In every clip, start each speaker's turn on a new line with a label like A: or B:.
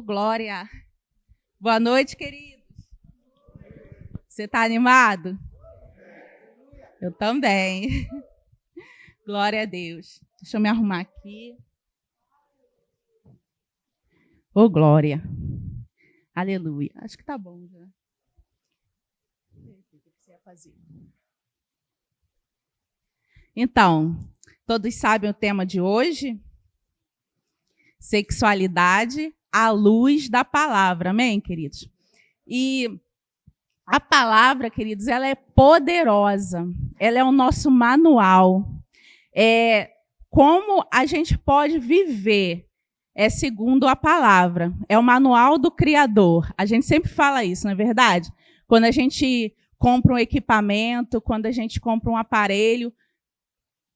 A: Glória. Boa noite, queridos. Você está animado? Eu também. Glória a Deus. Deixa eu me arrumar aqui. Ô, glória. Aleluia. Acho que tá bom já. Então, todos sabem o tema de hoje? Sexualidade à luz da palavra. Amém, queridos? E a palavra, queridos, ela é poderosa. Ela é o nosso manual. Como a gente pode viver segundo a palavra. É o manual do Criador. A gente sempre fala isso, não é verdade? Quando a gente compra um equipamento, quando a gente compra um aparelho,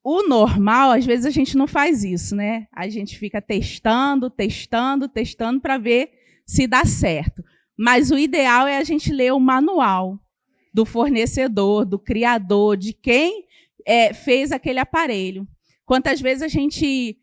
A: o normal, às vezes a gente não faz isso, né? A gente fica testando para ver se dá certo. Mas o ideal é a gente ler o manual do fornecedor, do criador, de quem fez aquele aparelho. Quantas vezes a gente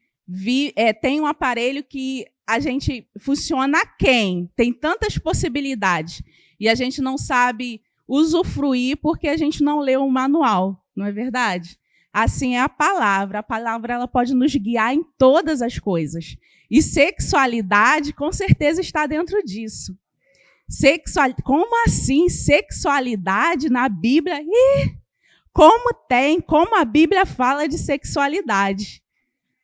A: tem um aparelho que a gente funciona a quem? Tem tantas possibilidades. E a gente não sabe usufruir porque a gente não leu o manual, não é verdade? Assim é a palavra. A palavra ela pode nos guiar em todas as coisas. E sexualidade, com certeza, está dentro disso. Como assim? Sexualidade na Bíblia? Como a Bíblia fala de sexualidade,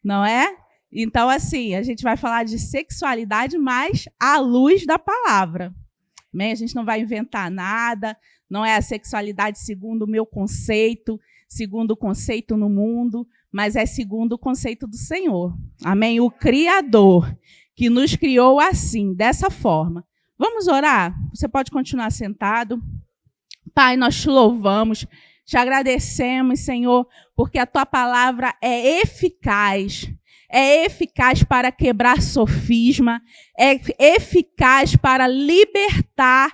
A: não é? Então, assim, a gente vai falar de sexualidade, mas à luz da palavra. Amém? A gente não vai inventar nada, não é a sexualidade segundo o meu conceito, segundo o conceito no mundo, mas é segundo o conceito do Senhor. Amém? O Criador, que nos criou assim, dessa forma. Vamos orar? Você pode continuar sentado. Pai, nós te louvamos, te agradecemos, Senhor, porque a tua palavra é eficaz para quebrar sofisma, é eficaz para libertar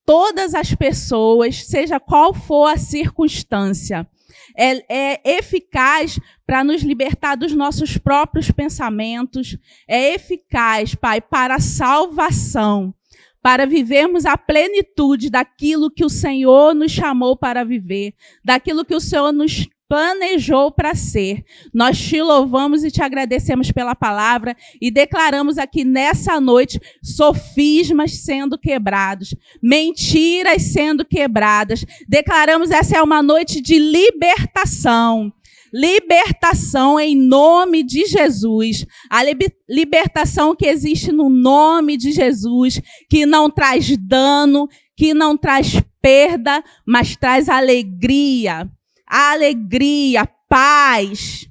A: todas as pessoas, seja qual for a circunstância. É eficaz para nos libertar dos nossos próprios pensamentos, é eficaz, Pai, para a salvação, para vivermos a plenitude daquilo que o Senhor nos chamou para viver, daquilo que o Senhor nos planejou para ser. Nós te louvamos e te agradecemos pela palavra e declaramos aqui nessa noite sofismas sendo quebrados, mentiras sendo quebradas. Declaramos essa é uma noite de libertação. Libertação em nome de Jesus. A libertação que existe no nome de Jesus, que não traz dano, que não traz perda, mas traz alegria. Alegria, paz,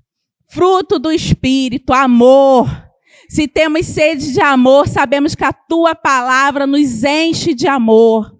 A: fruto do Espírito, amor. Se temos sede de amor, sabemos que a tua palavra nos enche de amor.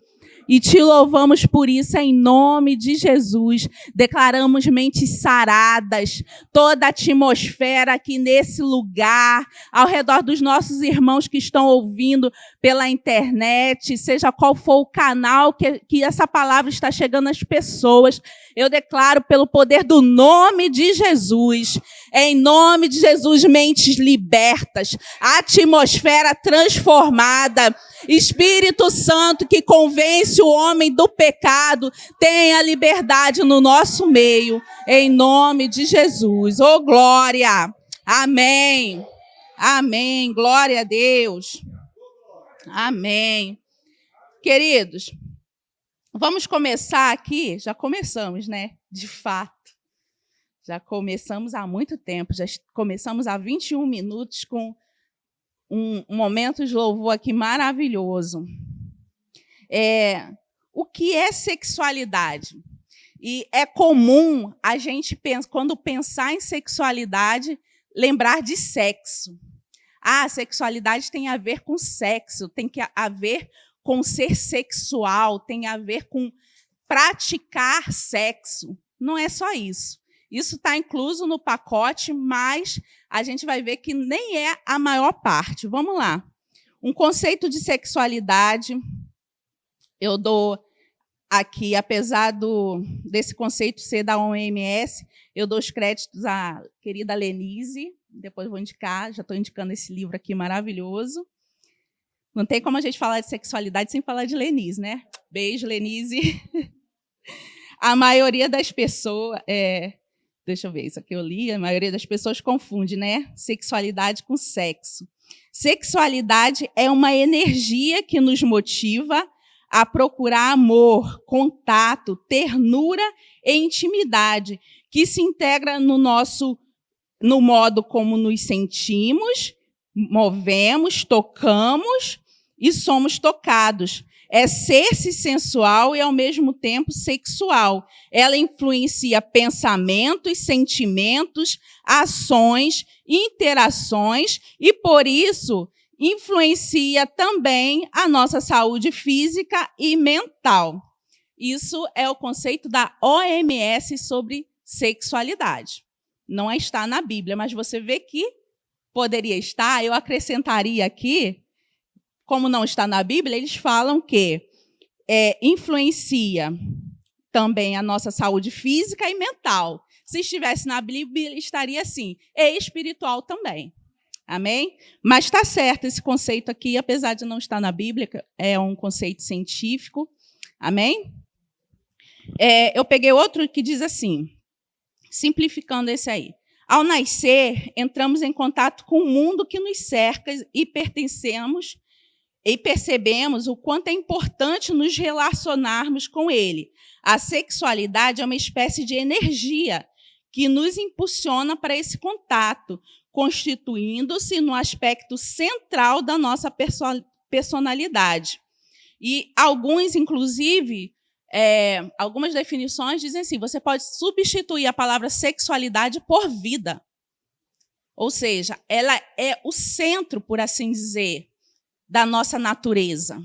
A: E te louvamos por isso em nome de Jesus. Declaramos mentes saradas, toda a atmosfera aqui nesse lugar, ao redor dos nossos irmãos que estão ouvindo pela internet, seja qual for o canal que essa palavra está chegando às pessoas. Eu declaro pelo poder do nome de Jesus, em nome de Jesus, mentes libertas, atmosfera transformada, Espírito Santo que convence o homem do pecado, tenha liberdade no nosso meio, em nome de Jesus. Oh, glória! Amém! Amém! Glória a Deus! Amém! Queridos, vamos começar aqui, já começamos, né? De fato. Já começamos há muito tempo, já começamos há 21 minutos com um momento de louvor aqui maravilhoso. O que é sexualidade? E é comum a gente, quando pensar em sexualidade, lembrar de sexo. Sexualidade tem a ver com sexo, tem a ver com ser sexual, tem a ver com praticar sexo. Não é só isso. Isso está incluso no pacote, mas a gente vai ver que nem é a maior parte. Vamos lá. Um conceito de sexualidade, eu dou aqui, apesar desse conceito ser da OMS, eu dou os créditos à querida Lenise, depois vou indicar, já estou indicando esse livro aqui maravilhoso. Não tem como a gente falar de sexualidade sem falar de Lenise, né? Beijo, Lenise. A maioria das pessoas... deixa eu ver, isso aqui eu li. A maioria das pessoas confunde, né? Sexualidade com sexo. Sexualidade é uma energia que nos motiva a procurar amor, contato, ternura e intimidade, que se integra no modo como nos sentimos, movemos, tocamos e somos tocados. É ser-se sensual e, ao mesmo tempo, sexual. Ela influencia pensamentos, sentimentos, ações, interações e, por isso, influencia também a nossa saúde física e mental. Isso é o conceito da OMS sobre sexualidade. Não está na Bíblia, mas você vê que poderia estar. Eu acrescentaria aqui, como não está na Bíblia, eles falam que influencia também a nossa saúde física e mental. Se estivesse na Bíblia, estaria assim, e espiritual também. Amém? Mas está certo esse conceito aqui, apesar de não estar na Bíblia, é um conceito científico. Amém? Eu peguei outro que diz assim, simplificando esse aí. Ao nascer, entramos em contato com o mundo que nos cerca e pertencemos e percebemos o quanto é importante nos relacionarmos com ele. A sexualidade é uma espécie de energia que nos impulsiona para esse contato, constituindo-se no aspecto central da nossa personalidade. E alguns, inclusive, algumas definições dizem assim, você pode substituir a palavra sexualidade por vida. Ou seja, ela é o centro, por assim dizer, da nossa natureza.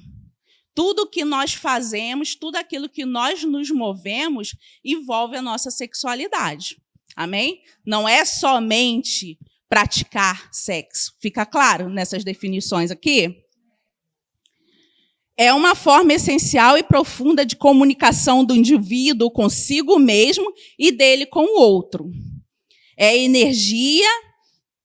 A: Tudo que nós fazemos, tudo aquilo que nós nos movemos, envolve a nossa sexualidade. Amém? Não é somente praticar sexo. Fica claro nessas definições aqui? É uma forma essencial e profunda de comunicação do indivíduo consigo mesmo e dele com o outro. É energia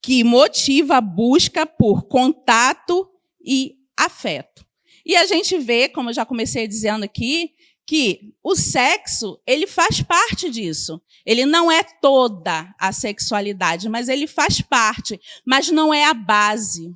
A: que motiva a busca por contato e afeto. E a gente vê, como eu já comecei dizendo aqui, que o sexo, ele faz parte disso. Ele não é toda a sexualidade, mas ele faz parte, mas não é a base.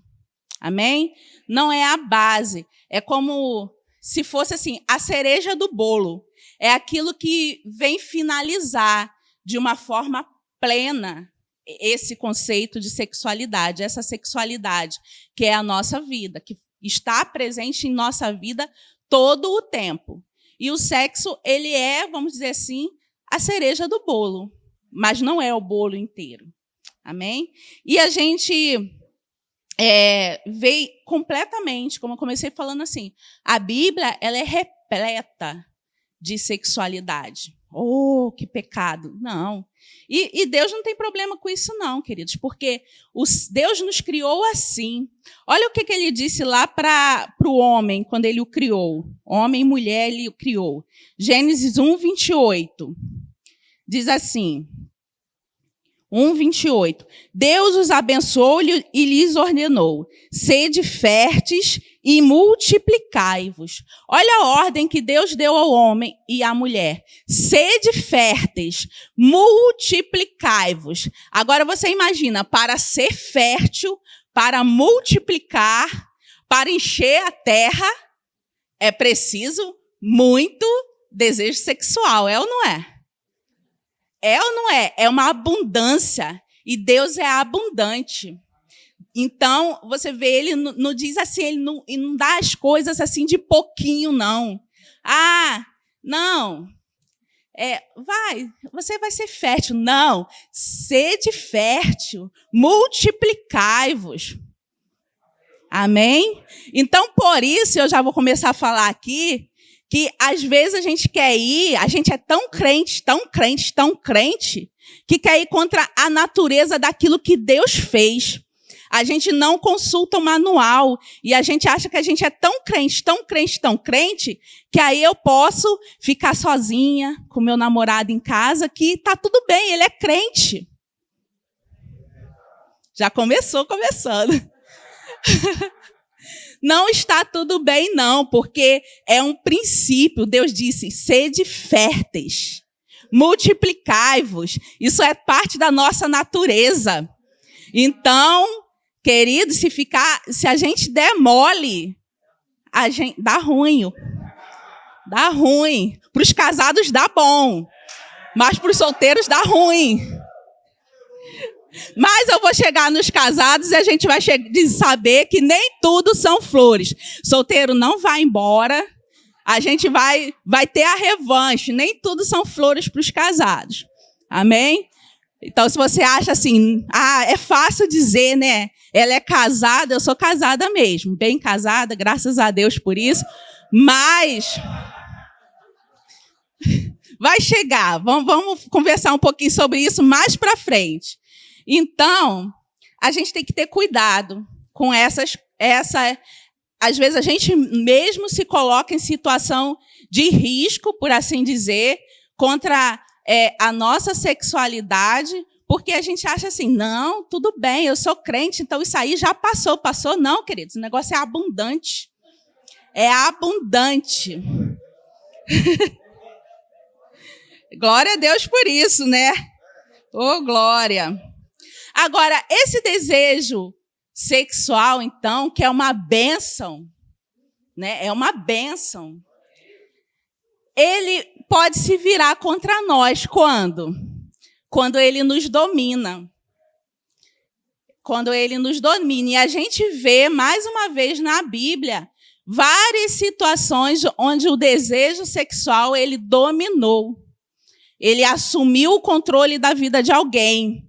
A: Amém? Não é a base. É como se fosse assim, a cereja do bolo. É aquilo que vem finalizar de uma forma plena esse conceito de sexualidade, essa sexualidade que é a nossa vida, que está presente em nossa vida todo o tempo. E o sexo, ele é, vamos dizer assim, a cereja do bolo, mas não é o bolo inteiro. Amém? E a gente vê completamente, como eu comecei falando assim, a Bíblia ela é repleta de sexualidade. Oh, que pecado! Não. E Deus não tem problema com isso, não, queridos, porque Deus nos criou assim. Olha o que ele disse lá para o homem, quando ele o criou. Homem e mulher, ele o criou. Gênesis 1, 28. Diz assim, 1, 28. Deus os abençoou e lhes ordenou, sede férteis e multiplicai-vos. Olha a ordem que Deus deu ao homem e à mulher. Sede férteis, multiplicai-vos. Agora você imagina, para ser fértil, para multiplicar, para encher a terra, é preciso muito desejo sexual, é ou não é? É ou não é? É uma abundância. E Deus é abundante. Então, você vê, ele não diz assim, ele não dá as coisas assim de pouquinho, não. Ah, não. Você vai ser fértil. Não. Sede fértil. Multiplicai-vos. Amém? Então, por isso, eu já vou começar a falar aqui, que às vezes a gente quer ir, a gente é tão crente, que quer ir contra a natureza daquilo que Deus fez. A gente não consulta o manual e a gente acha que a gente é tão crente, que aí eu posso ficar sozinha com meu namorado em casa, que está tudo bem, ele é crente. Já começando. Não está tudo bem, não, porque é um princípio. Deus disse, sede férteis, multiplicai-vos. Isso é parte da nossa natureza. Então, querido, se a gente der mole, dá ruim. Dá ruim. Para os casados dá bom, mas para os solteiros dá ruim. Mas eu vou chegar nos casados e a gente vai saber que nem tudo são flores. Solteiro não vai embora, a gente vai ter a revanche. Nem tudo são flores para os casados. Amém? Então, se você acha assim, é fácil dizer, né? Ela é casada, eu sou casada mesmo. Bem casada, graças a Deus por isso. Mas vai chegar. Vamos conversar um pouquinho sobre isso mais para frente. Então, a gente tem que ter cuidado com às vezes a gente mesmo se coloca em situação de risco, por assim dizer, contra a nossa sexualidade, porque a gente acha assim, não, tudo bem, eu sou crente, então isso aí já passou. Passou não, queridos, o negócio é abundante. É abundante. Glória a Deus por isso, né? Oh, glória. Agora, esse desejo sexual, então, que é uma bênção, né? É uma bênção. Ele pode se virar contra nós quando? Quando ele nos domina. Quando ele nos domina. E a gente vê, mais uma vez, na Bíblia, várias situações onde o desejo sexual, ele dominou. Ele assumiu o controle da vida de alguém.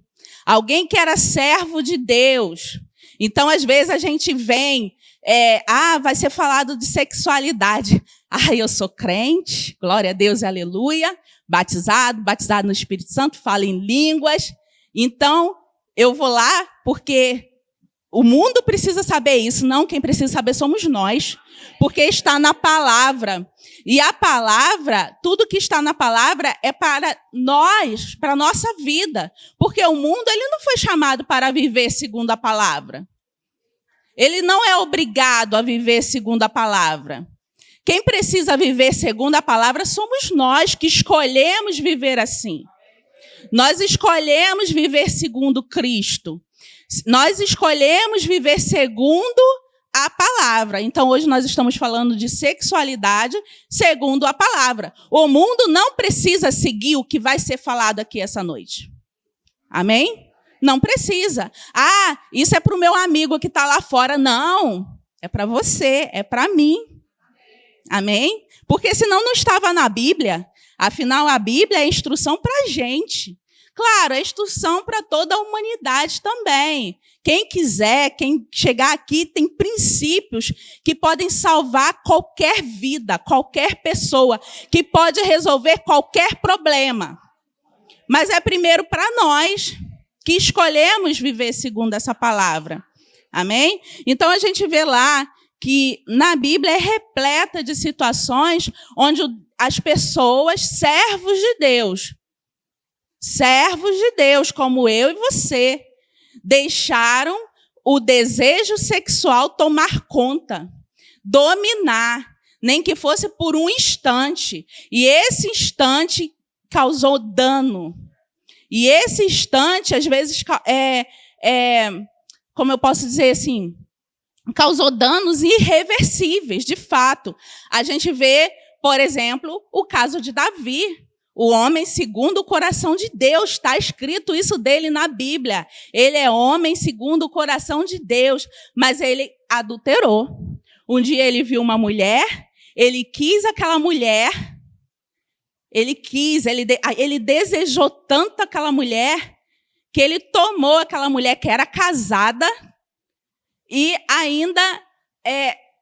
A: Alguém que era servo de Deus. Então, às vezes, a gente vem, vai ser falado de sexualidade. Eu sou crente, glória a Deus e aleluia, batizado no Espírito Santo, falo em línguas. Então, eu vou lá porque o mundo precisa saber isso. Não, quem precisa saber somos nós, porque está na palavra. E a palavra, tudo que está na palavra é para nós, para a nossa vida. Porque o mundo ele não foi chamado para viver segundo a palavra. Ele não é obrigado a viver segundo a palavra. Quem precisa viver segundo a palavra somos nós que escolhemos viver assim. Nós escolhemos viver segundo Cristo. Nós escolhemos viver segundo a palavra. Então, hoje nós estamos falando de sexualidade segundo a palavra. O mundo não precisa seguir o que vai ser falado aqui essa noite. Amém? Não precisa. Isso é para o meu amigo que está lá fora. Não, é para você, é para mim. Amém? Porque senão não estava na Bíblia. Afinal, a Bíblia é instrução para a gente. Claro, é instrução para toda a humanidade também. Quem quiser, quem chegar aqui, tem princípios que podem salvar qualquer vida, qualquer pessoa, que pode resolver qualquer problema. Mas é primeiro para nós que escolhemos viver segundo essa palavra. Amém? Então, a gente vê lá que na Bíblia é repleta de situações onde as pessoas, servos de Deus, como eu e você, deixaram o desejo sexual tomar conta, dominar, nem que fosse por um instante. E esse instante causou dano. E esse instante, às vezes, como eu posso dizer assim, causou danos irreversíveis, de fato. A gente vê, por exemplo, o caso de Davi. O homem segundo o coração de Deus, está escrito isso dele na Bíblia. Ele é homem segundo o coração de Deus, mas ele adulterou. Um dia ele viu uma mulher, ele quis aquela mulher, ele desejou tanto aquela mulher, que ele tomou aquela mulher que era casada e ainda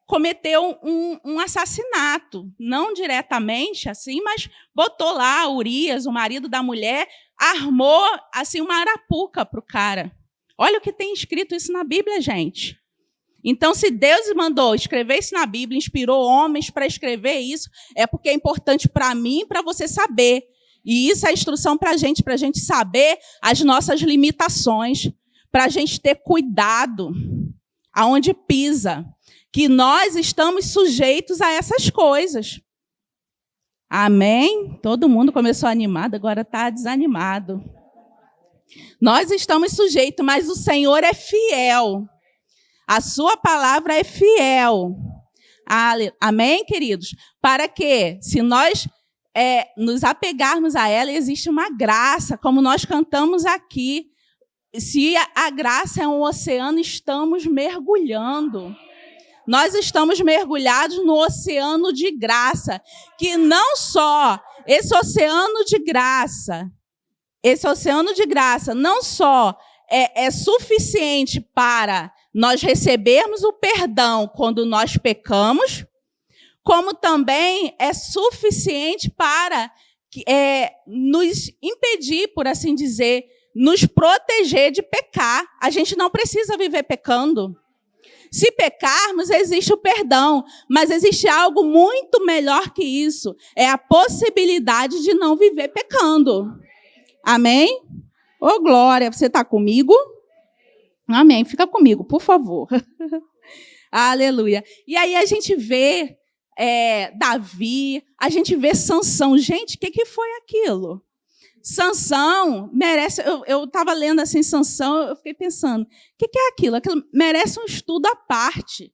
A: cometeu um assassinato, não diretamente assim, mas botou lá Urias, o marido da mulher, armou assim uma arapuca para o cara. Olha o que tem escrito isso na Bíblia, gente. Então, se Deus mandou escrever isso na Bíblia, inspirou homens para escrever isso, é porque é importante para mim e para você saber. E isso é instrução para a gente saber as nossas limitações, para a gente ter cuidado aonde pisa. que nós estamos sujeitos a essas coisas. Amém? Todo mundo começou animado, agora está desanimado. Nós estamos sujeitos, mas o Senhor é fiel. A sua palavra é fiel. Amém, queridos? Para que, se nós nos apegarmos a ela, existe uma graça, como nós cantamos aqui. Se a graça é um oceano, estamos mergulhando. Nós estamos mergulhados no oceano de graça, que não só esse oceano de graça não só é suficiente para nós recebermos o perdão quando nós pecamos, como também é suficiente para nos impedir, por assim dizer, nos proteger de pecar. A gente não precisa viver pecando. Se pecarmos, existe o perdão, mas existe algo muito melhor que isso. É a possibilidade de não viver pecando. Amém? Ô, Glória, você está comigo? Amém. Fica comigo, por favor. Aleluia. E aí a gente vê Davi, a gente vê Sansão. Gente, o que foi aquilo? Sansão merece... Eu estava lendo assim, Sansão, eu fiquei pensando, o que é aquilo? Aquilo merece um estudo à parte.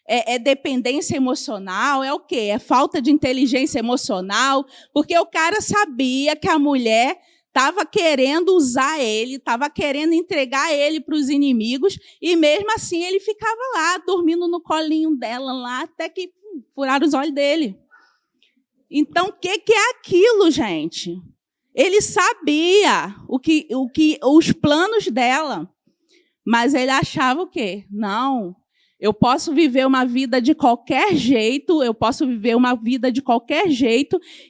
A: É dependência emocional? É o quê? É falta de inteligência emocional? Porque o cara sabia que a mulher estava querendo usar ele, estava querendo entregar ele para os inimigos, e mesmo assim ele ficava lá, dormindo no colinho dela, lá, até que furaram os olhos dele. Então, o que é aquilo, gente? Ele sabia os planos dela, mas ele achava o quê? Não, eu posso viver uma vida de qualquer jeito,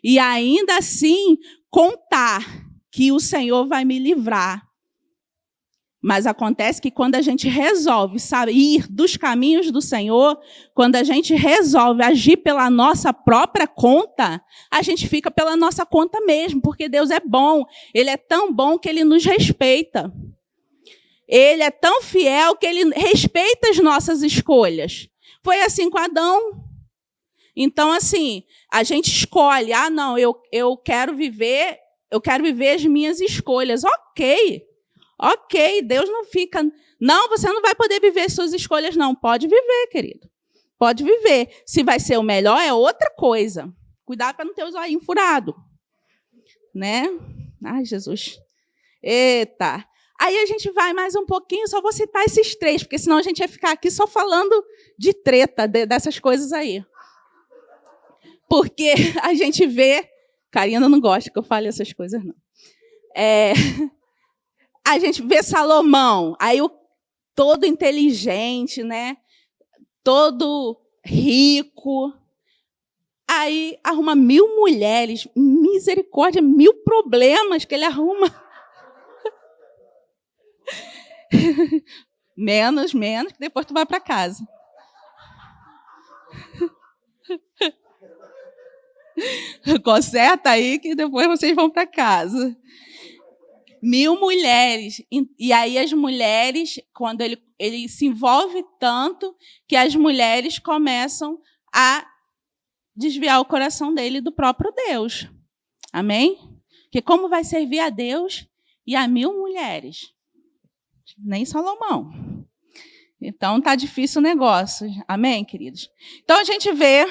A: e ainda assim contar que o Senhor vai me livrar. Mas acontece que quando a gente resolve sair dos caminhos do Senhor, quando a gente resolve agir pela nossa própria conta, a gente fica pela nossa conta mesmo, porque Deus é bom. Ele é tão bom que Ele nos respeita. Ele é tão fiel que Ele respeita as nossas escolhas. Foi assim com Adão. Então, assim, a gente escolhe, não, eu quero viver as minhas escolhas. Ok, Deus não fica... Não, você não vai poder viver suas escolhas, não. Pode viver, querido. Pode viver. Se vai ser o melhor, é outra coisa. Cuidado para não ter o zoinho furado. Né? Ai, Jesus. Eita. Aí a gente vai mais um pouquinho, só vou citar esses 3, porque senão a gente ia ficar aqui só falando de treta, dessas coisas aí. Porque a gente vê... Karina não gosta que eu fale essas coisas, não. A gente vê Salomão, aí todo inteligente, né? Todo rico. Aí arruma 1000 mulheres, misericórdia, 1000 problemas que ele arruma. menos, que depois tu vai para casa. Conserta aí que depois vocês vão para casa. 1000 mulheres. E aí as mulheres, quando ele se envolve tanto, que as mulheres começam a desviar o coração dele do próprio Deus. Amém? Porque como vai servir a Deus e a 1000 mulheres? Nem Salomão. Então, está difícil o negócio. Amém, queridos? Então, a gente vê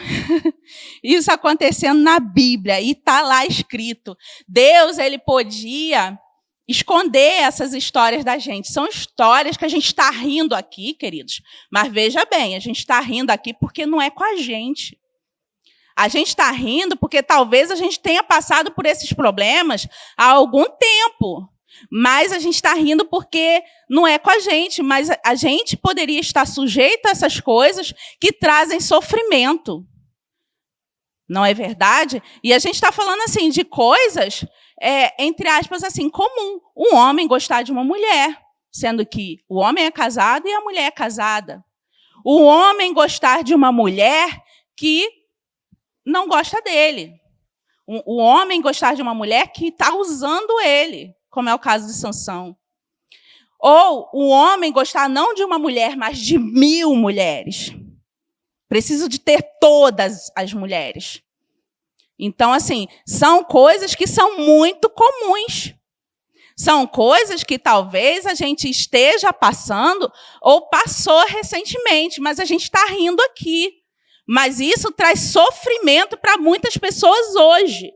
A: isso acontecendo na Bíblia, e está lá escrito. Deus, ele podia esconder essas histórias da gente. São histórias que a gente está rindo aqui, queridos. Mas veja bem, a gente está rindo aqui porque não é com a gente. A gente está rindo porque talvez a gente tenha passado por esses problemas há algum tempo. Mas a gente está rindo porque não é com a gente. Mas a gente poderia estar sujeito a essas coisas que trazem sofrimento. Não é verdade? E a gente está falando assim de coisas... entre aspas, assim, comum. Um homem gostar de uma mulher, sendo que o homem é casado e a mulher é casada. O homem gostar de uma mulher que não gosta dele. O homem gostar de uma mulher que está usando ele, como é o caso de Sansão. Ou o homem gostar não de uma mulher, mas de 1000 mulheres. Preciso de ter todas as mulheres. Então, assim, são coisas que são muito comuns. São coisas que talvez a gente esteja passando ou passou recentemente, mas a gente está rindo aqui. Mas isso traz sofrimento para muitas pessoas hoje.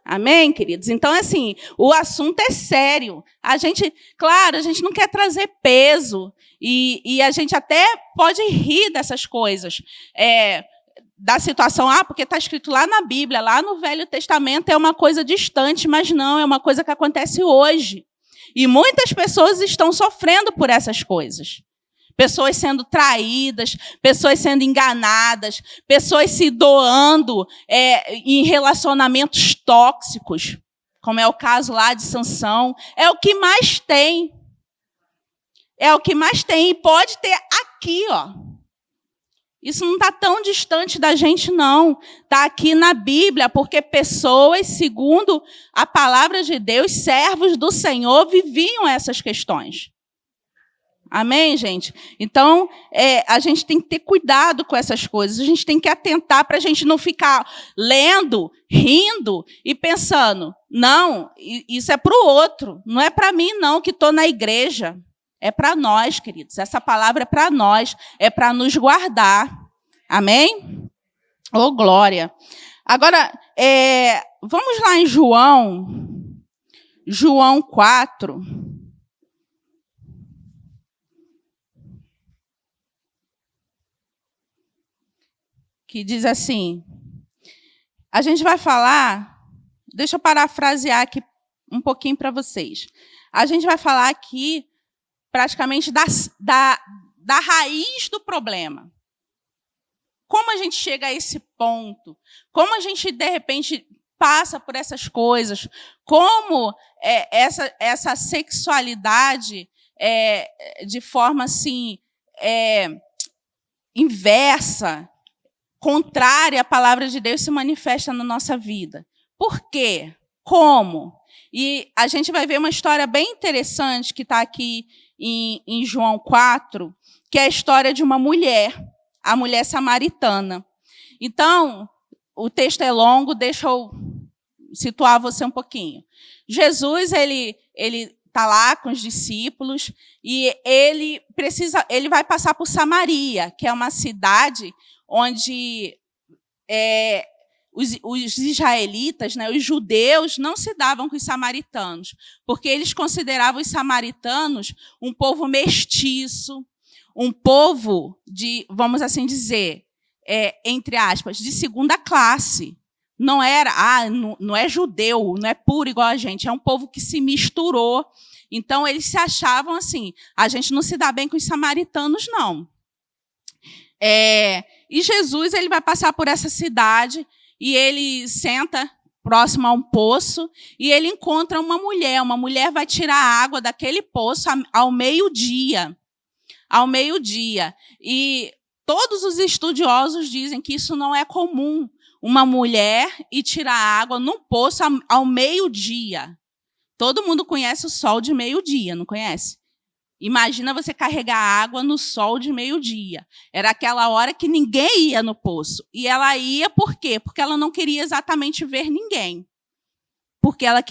A: Amém, queridos? Então, assim, o assunto é sério. Claro, a gente não quer trazer peso. E a gente até pode rir dessas coisas. Da situação, porque está escrito lá na Bíblia, lá no Velho Testamento, é uma coisa distante, mas não, é uma coisa que acontece hoje. E muitas pessoas estão sofrendo por essas coisas. Pessoas sendo traídas, pessoas sendo enganadas, pessoas se doando em relacionamentos tóxicos, como é o caso lá de Sansão. É o que mais tem. É o que mais tem. E pode ter aqui, ó. Isso não está tão distante da gente, não. Está aqui na Bíblia, porque pessoas, segundo a palavra de Deus, servos do Senhor, viviam essas questões. Amém, gente? Então, a gente tem que ter cuidado com essas coisas. A gente tem que atentar para a gente não ficar lendo, rindo e pensando, não, isso é para o outro. Não é para mim, não, que estou na igreja. É para nós, queridos. Essa palavra é para nós. É para nos guardar. Amém? Oh, glória. Agora, vamos lá em João 4. Que diz assim, a gente vai falar, deixa eu parafrasear aqui um pouquinho para vocês. A gente vai falar aqui praticamente da raiz do problema. Como a gente chega a esse ponto? Como a gente, de repente, passa por essas coisas? Como essa sexualidade, de forma assim, inversa, contrária à palavra de Deus, se manifesta na nossa vida? Por quê? Como? E a gente vai ver uma história bem interessante que está aqui em João 4, que é a história de uma mulher, a mulher samaritana. Então, o texto é longo, deixa eu situar você um pouquinho. Jesus, ele está lá com os discípulos e ele vai passar por Samaria, que é uma cidade onde os israelitas, né, os judeus, não se davam com os samaritanos, porque eles consideravam os samaritanos um povo mestiço, um povo de, vamos assim dizer, entre aspas, de segunda classe. Não é judeu, não é puro igual a gente, é um povo que se misturou. Então, eles se achavam assim, a gente não se dá bem com os samaritanos, não. E Jesus, ele vai passar por essa cidade e ele senta próximo a um poço e ele encontra uma mulher. Uma mulher vai tirar a água daquele poço ao meio-dia. Ao meio-dia. E todos os estudiosos dizem que isso não é comum. Uma mulher ir tirar água num poço ao meio-dia. Todo mundo conhece o sol de meio-dia, não conhece? Imagina você carregar água no sol de meio-dia. Era aquela hora que ninguém ia no poço. E ela ia por quê? Porque ela não queria exatamente ver ninguém. Porque ela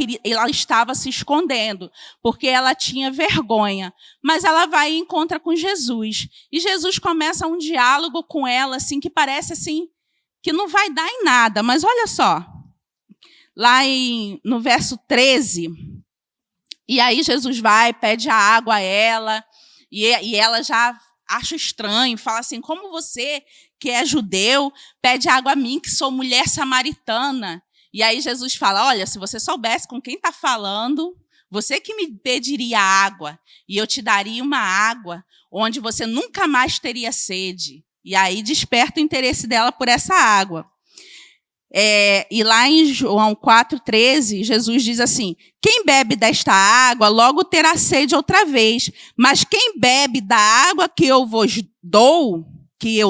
A: estava se escondendo. Porque ela tinha vergonha. Mas ela vai e encontra com Jesus. E Jesus começa um diálogo com ela, assim, que parece assim, que não vai dar em nada. Mas olha só. Lá no verso 13... E aí Jesus vai, pede a água a ela, e ela já acha estranho, fala assim, como você, que é judeu, pede água a mim, que sou mulher samaritana? E aí Jesus fala, olha, se você soubesse com quem está falando, você que me pediria água, e eu te daria uma água onde você nunca mais teria sede. E aí desperta o interesse dela por essa água. E lá em João 4,13, Jesus diz assim, quem bebe desta água logo terá sede outra vez, mas quem bebe da água que eu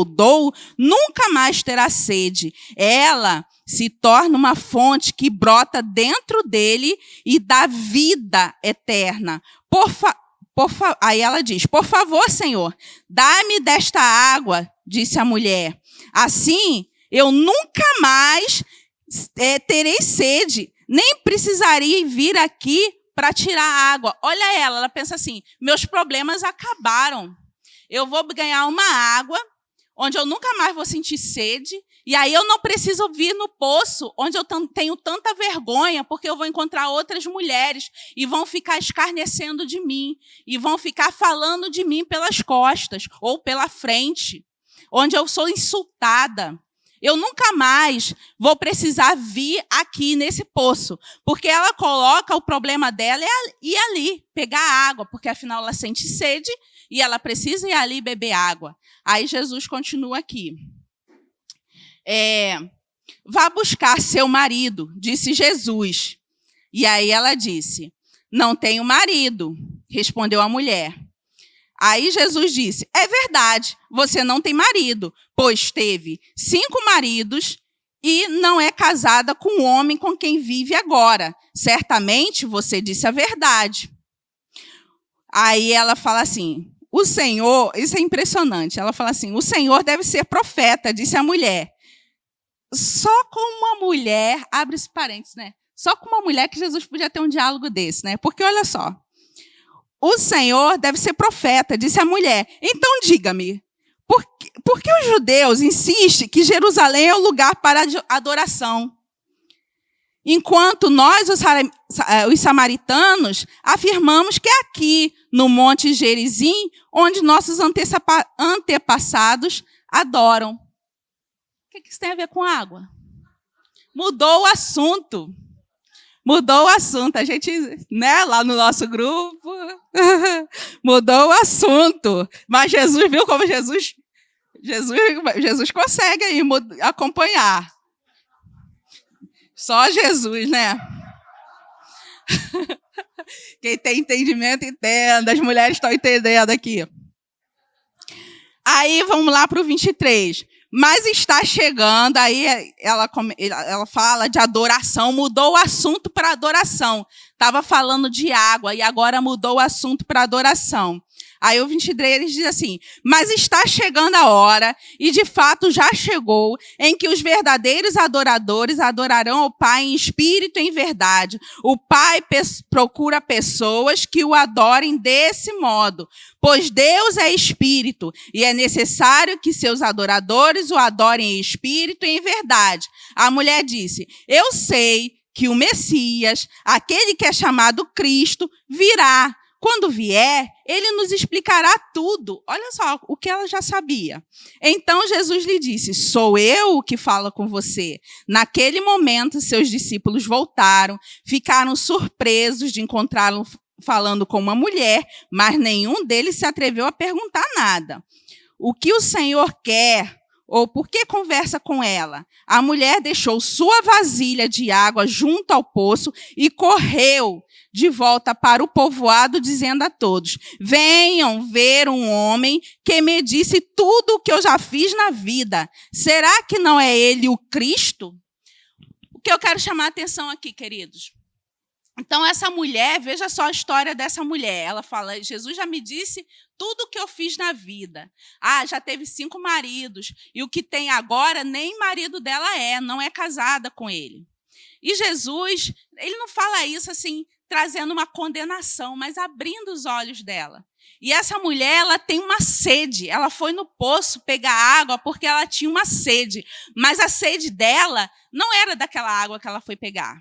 A: dou, nunca mais terá sede. Ela se torna uma fonte que brota dentro dele e dá vida eterna. Aí ela diz, por favor, Senhor, dá-me desta água, disse a mulher. Assim, eu nunca mais terei sede, nem precisarei vir aqui para tirar água. Olha ela pensa assim, meus problemas acabaram. Eu vou ganhar uma água onde eu nunca mais vou sentir sede, e aí eu não preciso vir no poço onde eu tenho tanta vergonha, porque eu vou encontrar outras mulheres e vão ficar escarnecendo de mim, e vão ficar falando de mim pelas costas ou pela frente, onde eu sou insultada. Eu nunca mais vou precisar vir aqui nesse poço, porque ela coloca o problema dela ir ali, pegar água, porque afinal ela sente sede e ela precisa ir ali beber água. Aí Jesus continua aqui. Vá buscar seu marido, disse Jesus. E aí ela disse, não tenho marido, respondeu a mulher. Aí Jesus disse, é verdade, você não tem marido, pois teve 5 maridos e não é casada com o homem com quem vive agora. Certamente você disse a verdade. Aí ela fala assim, o Senhor, isso é impressionante, ela fala assim, o Senhor deve ser profeta, disse a mulher. Só com uma mulher, abre esse parênteses, né? Só com uma mulher que Jesus podia ter um diálogo desse, né? Porque olha só, o Senhor deve ser profeta, disse a mulher. Então diga-me, por que os judeus insistem que Jerusalém é o lugar para adoração? Enquanto nós, os samaritanos, afirmamos que é aqui, no Monte Gerizim, onde nossos antepassados adoram. O que isso tem a ver com água? Mudou o assunto. Mudou o assunto. A gente, né, lá no nosso grupo, mudou o assunto. Mas Jesus, viu como Jesus consegue aí acompanhar. Só Jesus, né? Quem tem entendimento, entenda. As mulheres estão entendendo aqui. Aí, vamos lá para o 23. Mas está chegando, aí ela fala de adoração, mudou o assunto para adoração. Estava falando de água e agora mudou o assunto para adoração. Aí o 23 diz assim, mas está chegando a hora, e de fato já chegou, em que os verdadeiros adoradores adorarão ao Pai em espírito e em verdade. O Pai procura pessoas que o adorem desse modo, pois Deus é espírito, e é necessário que seus adoradores o adorem em espírito e em verdade. A mulher disse, eu sei que o Messias, aquele que é chamado Cristo, virá. Quando vier, ele nos explicará tudo. Olha só o que ela já sabia. Então Jesus lhe disse, sou eu o que falo com você. Naquele momento, seus discípulos voltaram, ficaram surpresos de encontrá-lo falando com uma mulher, mas nenhum deles se atreveu a perguntar nada. O que o Senhor quer? Ou por que conversa com ela? A mulher deixou sua vasilha de água junto ao poço e correu de volta para o povoado, dizendo a todos, venham ver um homem que me disse tudo o que eu já fiz na vida. Será que não é ele o Cristo? O que eu quero chamar a atenção aqui, queridos? Então, essa mulher, veja só a história dessa mulher. Ela fala, Jesus já me disse tudo o que eu fiz na vida. Já teve 5 maridos. E o que tem agora, nem marido dela não é casada com ele. E Jesus, ele não fala isso assim, trazendo uma condenação, mas abrindo os olhos dela. E essa mulher, ela tem uma sede. Ela foi no poço pegar água porque ela tinha uma sede. Mas a sede dela não era daquela água que ela foi pegar.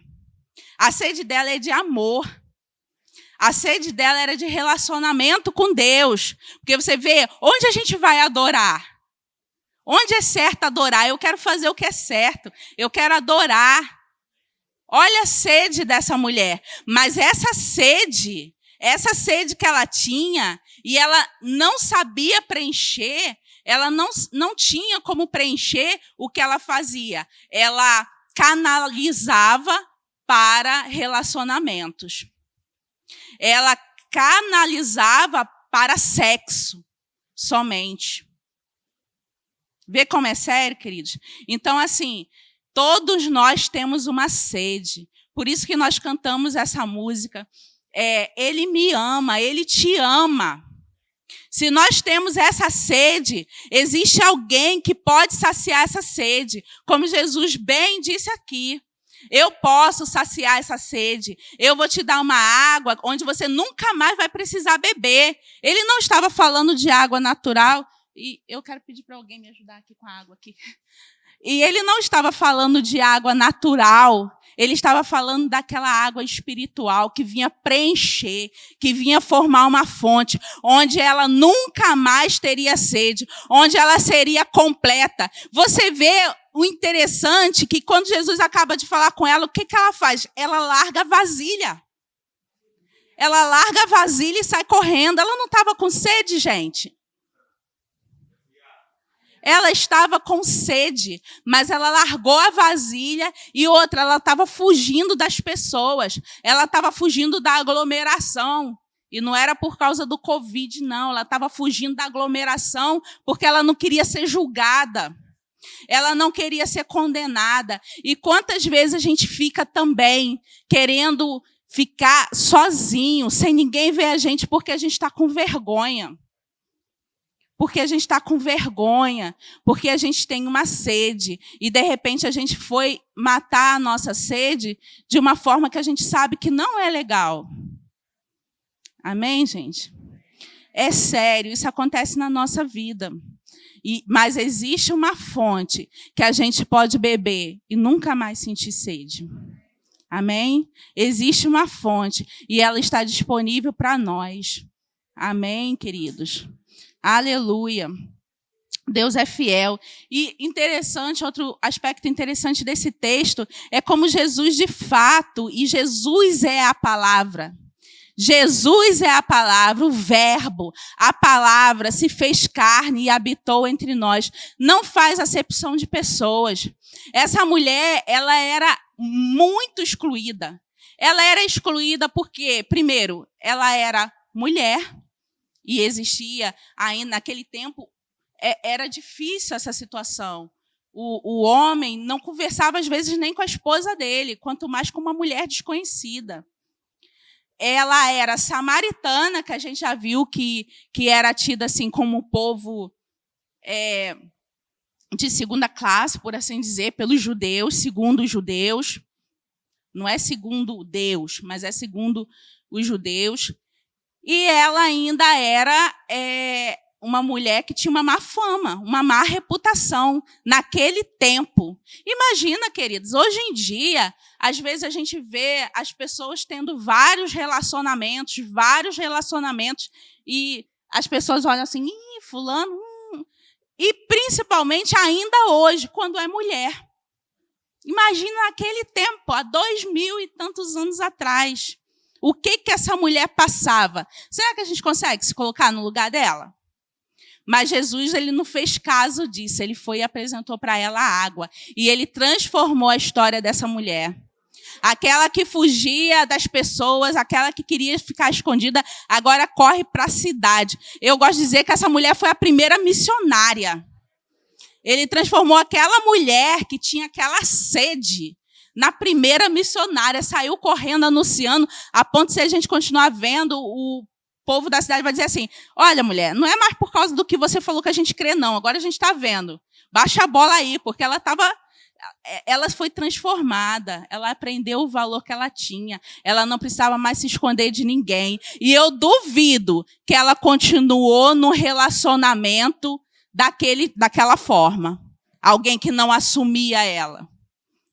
A: A sede dela é de amor. A sede dela era de relacionamento com Deus. Porque você vê, onde a gente vai adorar? Onde é certo adorar? Eu quero fazer o que é certo. Eu quero adorar. Olha a sede dessa mulher. Mas essa sede que ela tinha, e ela não sabia preencher, ela não tinha como preencher o que ela fazia. Ela canalizava para relacionamentos. Ela canalizava para sexo somente. Vê como é sério, queridos? Então, assim, todos nós temos uma sede. Por isso que nós cantamos essa música. Ele me ama, Ele te ama. Se nós temos essa sede, existe alguém que pode saciar essa sede. Como Jesus bem disse aqui. Eu posso saciar essa sede. Eu vou te dar uma água onde você nunca mais vai precisar beber. Ele não estava falando de água natural. E eu quero pedir para alguém me ajudar aqui com a água aqui. E ele não estava falando de água natural. Ele estava falando daquela água espiritual que vinha preencher, que vinha formar uma fonte, onde ela nunca mais teria sede, onde ela seria completa. Você vê o interessante que quando Jesus acaba de falar com ela, o que ela faz? Ela larga a vasilha. Ela larga a vasilha e sai correndo. Ela não estava com sede, gente. Ela estava com sede, mas ela largou a vasilha e outra, ela estava fugindo das pessoas. Ela estava fugindo da aglomeração. E não era por causa do Covid, não. Ela estava fugindo da aglomeração porque ela não queria ser julgada. Ela não queria ser condenada. E quantas vezes a gente fica também querendo ficar sozinho, sem ninguém ver a gente, porque a gente está com vergonha. Porque a gente está com vergonha, porque a gente tem uma sede. E, de repente, a gente foi matar a nossa sede de uma forma que a gente sabe que não é legal. Amém, gente? É sério, isso acontece na nossa vida. Mas existe uma fonte que a gente pode beber e nunca mais sentir sede. Amém? Existe uma fonte e ela está disponível para nós. Amém, queridos? Aleluia. Deus é fiel. E interessante, outro aspecto interessante desse texto é como Jesus de fato, e Jesus é a palavra. Jesus é a palavra, o verbo, a palavra se fez carne e habitou entre nós. Não faz acepção de pessoas. Essa mulher, ela era muito excluída. Ela era excluída porque, primeiro, ela era mulher. E existia, ainda naquele tempo, era difícil essa situação. O homem não conversava, às vezes, nem com a esposa dele, quanto mais com uma mulher desconhecida. Ela era samaritana, que a gente já viu que era tida assim, como um povo de segunda classe, por assim dizer, pelos judeus, segundo os judeus. Não é segundo Deus, mas é segundo os judeus. E ela ainda era uma mulher que tinha uma má fama, uma má reputação naquele tempo. Imagina, queridos, hoje em dia, às vezes a gente vê as pessoas tendo vários relacionamentos, e as pessoas olham assim, ih, fulano, E principalmente ainda hoje, quando é mulher. Imagina naquele tempo, há 2000 e tantos anos atrás. O que essa mulher passava? Será que a gente consegue se colocar no lugar dela? Mas Jesus, ele não fez caso disso. Ele foi e apresentou para ela a água. E ele transformou a história dessa mulher. Aquela que fugia das pessoas, aquela que queria ficar escondida, agora corre para a cidade. Eu gosto de dizer que essa mulher foi a primeira missionária. Ele transformou aquela mulher que tinha aquela sede na primeira missionária. Saiu correndo, anunciando, a ponto de, se a gente continuar vendo, o povo da cidade vai dizer assim, olha, mulher, não é mais por causa do que você falou que a gente crê, não. Agora a gente está vendo. Baixa a bola aí, porque ela foi transformada, ela aprendeu o valor que ela tinha, ela não precisava mais se esconder de ninguém. E eu duvido que ela continuou no relacionamento daquela forma. Alguém que não assumia ela.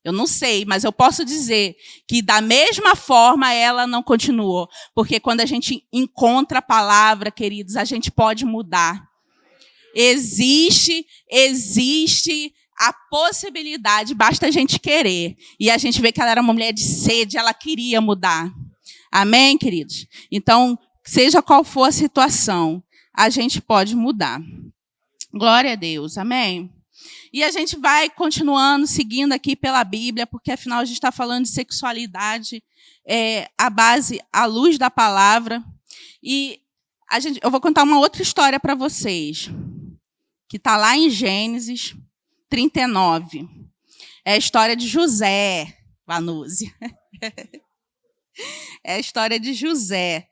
A: Eu não sei, mas eu posso dizer que da mesma forma ela não continuou. Porque quando a gente encontra a palavra, queridos, a gente pode mudar. Existe a possibilidade, basta a gente querer. E a gente vê que ela era uma mulher de sede, ela queria mudar. Amém, queridos? Então, seja qual for a situação, a gente pode mudar. Glória a Deus, amém? E a gente vai continuando, seguindo aqui pela Bíblia, porque afinal a gente está falando de sexualidade, a base, à luz da palavra. E eu vou contar uma outra história para vocês, que está lá em Gênesis 39. É a história de José, Vanúzia. É a história de José.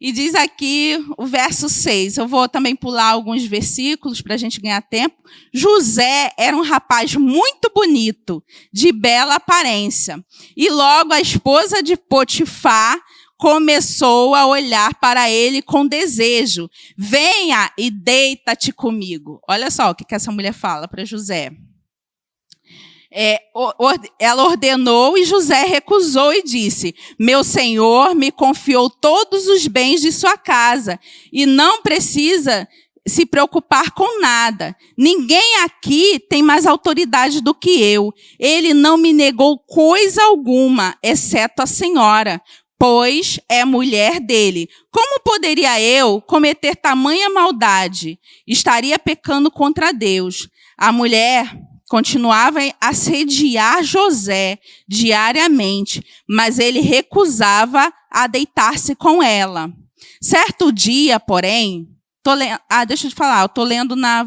A: E diz aqui o verso 6. Eu vou também pular alguns versículos para a gente ganhar tempo. José era um rapaz muito bonito, de bela aparência. E logo a esposa de Potifar começou a olhar para ele com desejo. Venha e deita-te comigo. Olha só o que essa mulher fala para José. Ela ordenou e José recusou e disse: meu senhor me confiou todos os bens de sua casa e não precisa se preocupar com nada. Ninguém aqui tem mais autoridade do que eu. Ele não me negou coisa alguma, exceto a senhora, pois é mulher dele. Como poderia eu cometer tamanha maldade? Estaria pecando contra Deus. A mulher continuava a assediar José diariamente, mas ele recusava a deitar-se com ela. Certo dia, porém, deixa eu te falar, eu estou lendo na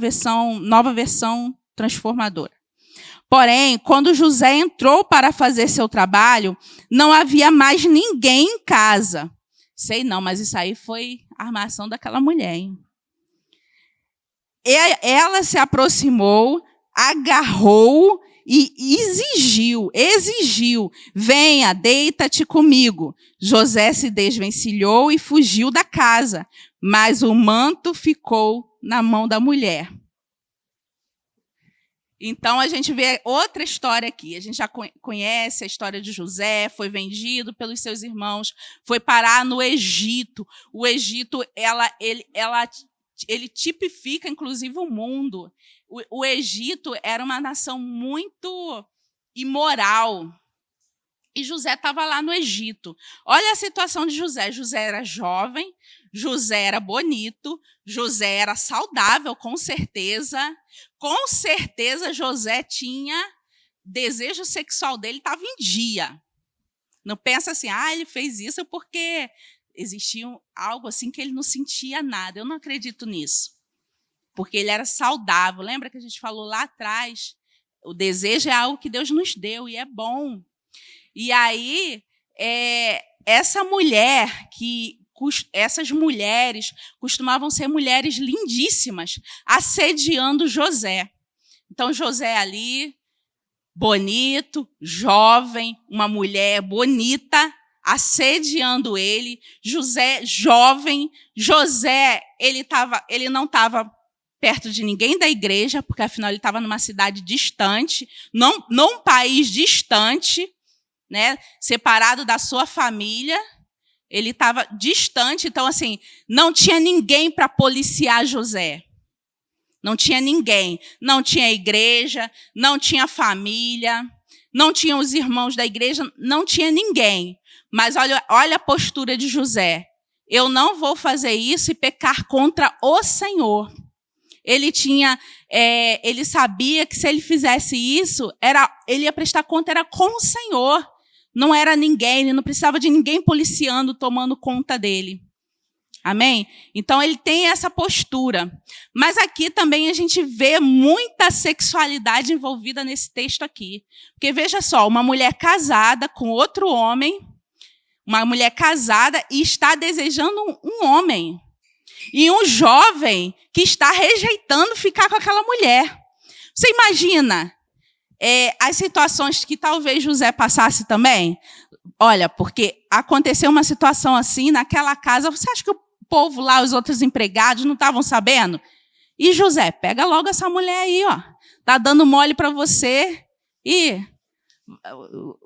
A: nova versão transformadora. Porém, quando José entrou para fazer seu trabalho, não havia mais ninguém em casa. Sei não, mas isso aí foi a armação daquela mulher, hein? Ela se aproximou, agarrou e exigiu, venha, deita-te comigo. José se desvencilhou e fugiu da casa, mas o manto ficou na mão da mulher. Então, a gente vê outra história aqui. A gente já conhece a história de José, foi vendido pelos seus irmãos, foi parar no Egito. O Egito, ele tipifica, inclusive, o mundo. O Egito era uma nação muito imoral. E José estava lá no Egito. Olha a situação de José. José era jovem, José era bonito, José era saudável, com certeza. Com certeza, José tinha desejo sexual dele, estava em dia. Não pensa assim, ele fez isso porque existia algo assim que ele não sentia nada. Eu não acredito nisso. Porque ele era saudável. Lembra que a gente falou lá atrás? O desejo é algo que Deus nos deu e é bom. E aí, essas mulheres costumavam ser mulheres lindíssimas, assediando José. Então, José ali, bonito, jovem, uma mulher bonita, assediando ele. José, jovem. José, ele não estava perto de ninguém da igreja, porque, afinal, ele estava numa cidade distante, num país distante, né, separado da sua família. Ele estava distante, então, assim, não tinha ninguém para policiar José. Não tinha ninguém. Não tinha igreja, não tinha família, não tinha os irmãos da igreja, não tinha ninguém. Mas olha a postura de José. Eu não vou fazer isso e pecar contra o Senhor. Ele sabia que se ele fizesse isso, ele ia prestar conta era com o Senhor. Não era ninguém, ele não precisava de ninguém policiando, tomando conta dele. Amém? Então, ele tem essa postura. Mas aqui também a gente vê muita sexualidade envolvida nesse texto aqui. Porque, veja só, uma mulher casada com outro homem, uma mulher casada e está desejando um homem. E um jovem que está rejeitando ficar com aquela mulher. Você imagina as situações que talvez José passasse também? Olha, porque aconteceu uma situação assim naquela casa. Você acha que o povo lá, os outros empregados, não estavam sabendo? E José, pega logo essa mulher aí, ó. Tá dando mole para você e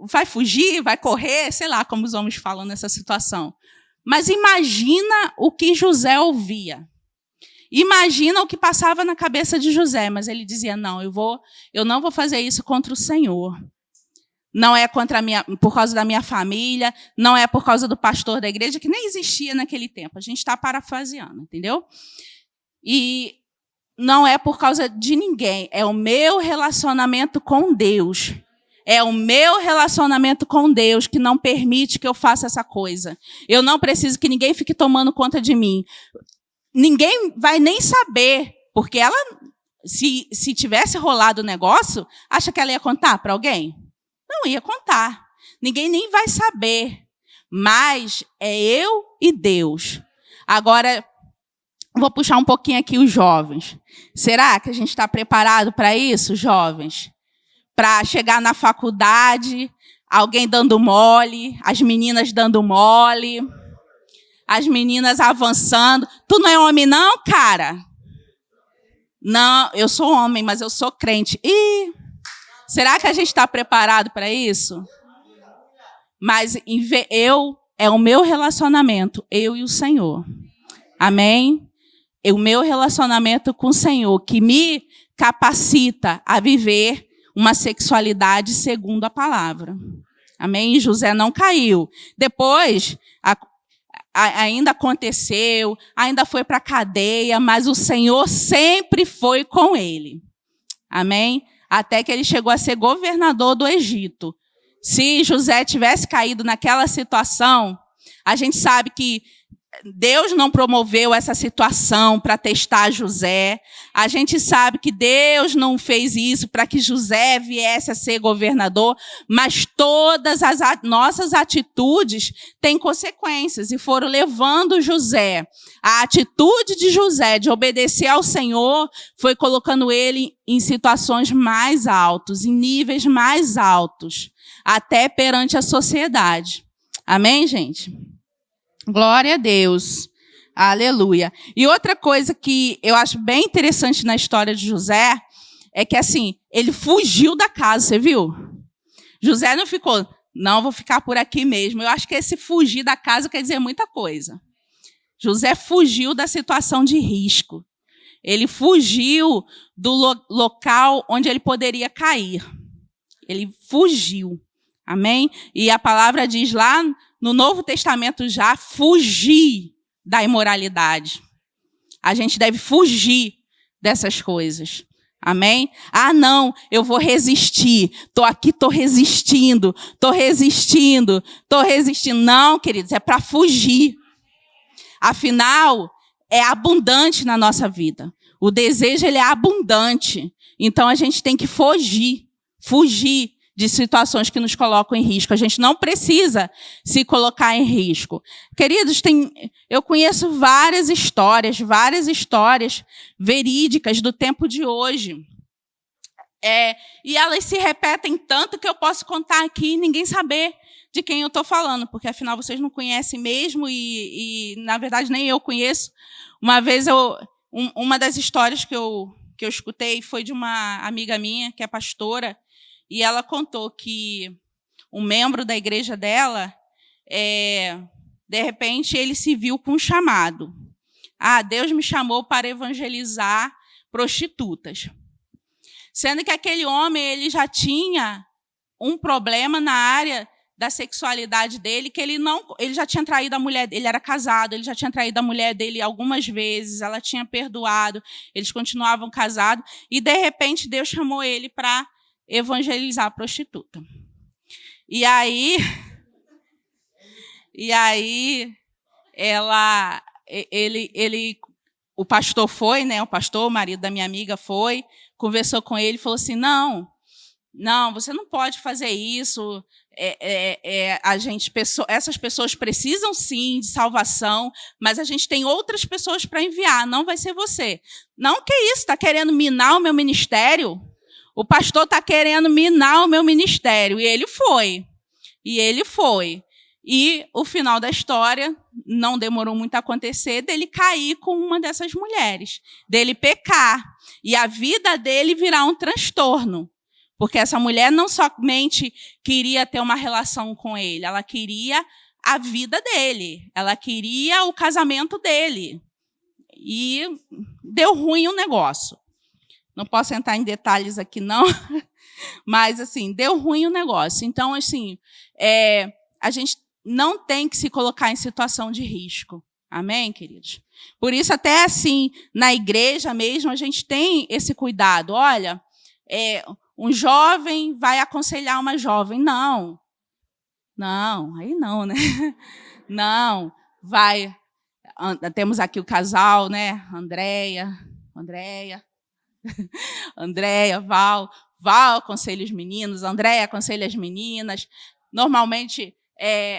A: vai fugir, vai correr, sei lá como os homens falam nessa situação. Mas imagina o que José ouvia. Imagina o que passava na cabeça de José, mas ele dizia, não, eu não vou fazer isso contra o Senhor. Não é por causa da minha família, não é por causa do pastor da igreja, que nem existia naquele tempo. A gente está parafraseando, entendeu? E não é por causa de ninguém, é o meu relacionamento com Deus. É o meu relacionamento com Deus que não permite que eu faça essa coisa. Eu não preciso que ninguém fique tomando conta de mim. Ninguém vai nem saber, porque ela, se tivesse rolado o negócio, acha que ela ia contar para alguém? Não ia contar. Ninguém nem vai saber. mas é eu e Deus. Agora, vou puxar um pouquinho aqui os jovens. Será que a gente está preparado para isso, jovens? Para chegar na faculdade, alguém dando mole, as meninas dando mole, as meninas avançando. Tu não é homem não, cara? Não, eu sou homem, mas eu sou crente. Ih, será que a gente está preparado para isso? Mas é o meu relacionamento, eu e o Senhor. Amém? É o meu relacionamento com o Senhor que me capacita a viver uma sexualidade segundo a palavra. Amém? E José não caiu. Depois, ainda aconteceu, ainda foi para a cadeia, mas o Senhor sempre foi com ele. Amém? Até que ele chegou a ser governador do Egito. Se José tivesse caído naquela situação, a gente sabe que Deus não promoveu essa situação para testar José. A gente sabe que Deus não fez isso para que José viesse a ser governador, mas todas as nossas atitudes têm consequências e foram levando José. A atitude de José de obedecer ao Senhor foi colocando ele em situações mais altas, em níveis mais altos, até perante a sociedade. Amém, gente? Glória a Deus. Aleluia. E outra coisa que eu acho bem interessante na história de José é que, assim, ele fugiu da casa, você viu? José não ficou, não, vou ficar por aqui mesmo. Eu acho que esse fugir da casa quer dizer muita coisa. José fugiu da situação de risco. Ele fugiu do local onde ele poderia cair. Ele fugiu. Amém? E a palavra diz lá no Novo Testamento já, fugir da imoralidade. A gente deve fugir dessas coisas. Amém? Ah, não, eu vou resistir. Estou aqui, estou resistindo. Não, queridos, é para fugir. Afinal, é abundante na nossa vida. O desejo, ele é abundante. Então, a gente tem que fugir de situações que nos colocam em risco. A gente não precisa se colocar em risco. Queridos, eu conheço várias histórias verídicas do tempo de hoje. E elas se repetem tanto que eu posso contar aqui e ninguém saber de quem eu estou falando, porque, afinal, vocês não conhecem mesmo e, na verdade, nem eu conheço. Uma vez, uma das histórias que eu escutei foi de uma amiga minha, que é pastora, e ela contou que um membro da igreja dela, de repente, ele se viu com um chamado. Ah, Deus me chamou para evangelizar prostitutas. Sendo que aquele homem ele já tinha um problema na área da sexualidade dele, que ele já tinha traído a mulher, ele era casado, ele já tinha traído a mulher dele algumas vezes, ela tinha perdoado, eles continuavam casados, e, de repente, Deus chamou ele para evangelizar a prostituta. E aí o pastor foi, né? O marido da minha amiga foi, conversou com ele e falou assim: não, você não pode fazer isso. Essas pessoas precisam sim de salvação, mas a gente tem outras pessoas para enviar, não vai ser você. Não, que isso? Está querendo minar o meu ministério? O pastor está querendo minar o meu ministério. E ele foi. E o final da história não demorou muito a acontecer, dele cair com uma dessas mulheres, dele pecar. E a vida dele virar um transtorno. Porque essa mulher não somente queria ter uma relação com ele, ela queria a vida dele. Ela queria o casamento dele. E deu ruim o negócio. Não posso entrar em detalhes aqui, não, mas, assim, deu ruim o negócio. Então, assim, a gente não tem que se colocar em situação de risco. Amém, queridos? Por isso, até assim, na igreja mesmo, a gente tem esse cuidado. Olha, um jovem vai aconselhar uma jovem. Não, aí não, né? Não, vai. Temos aqui o casal, né? Andréia, Val aconselha os meninos, Andréia aconselha as meninas. Normalmente,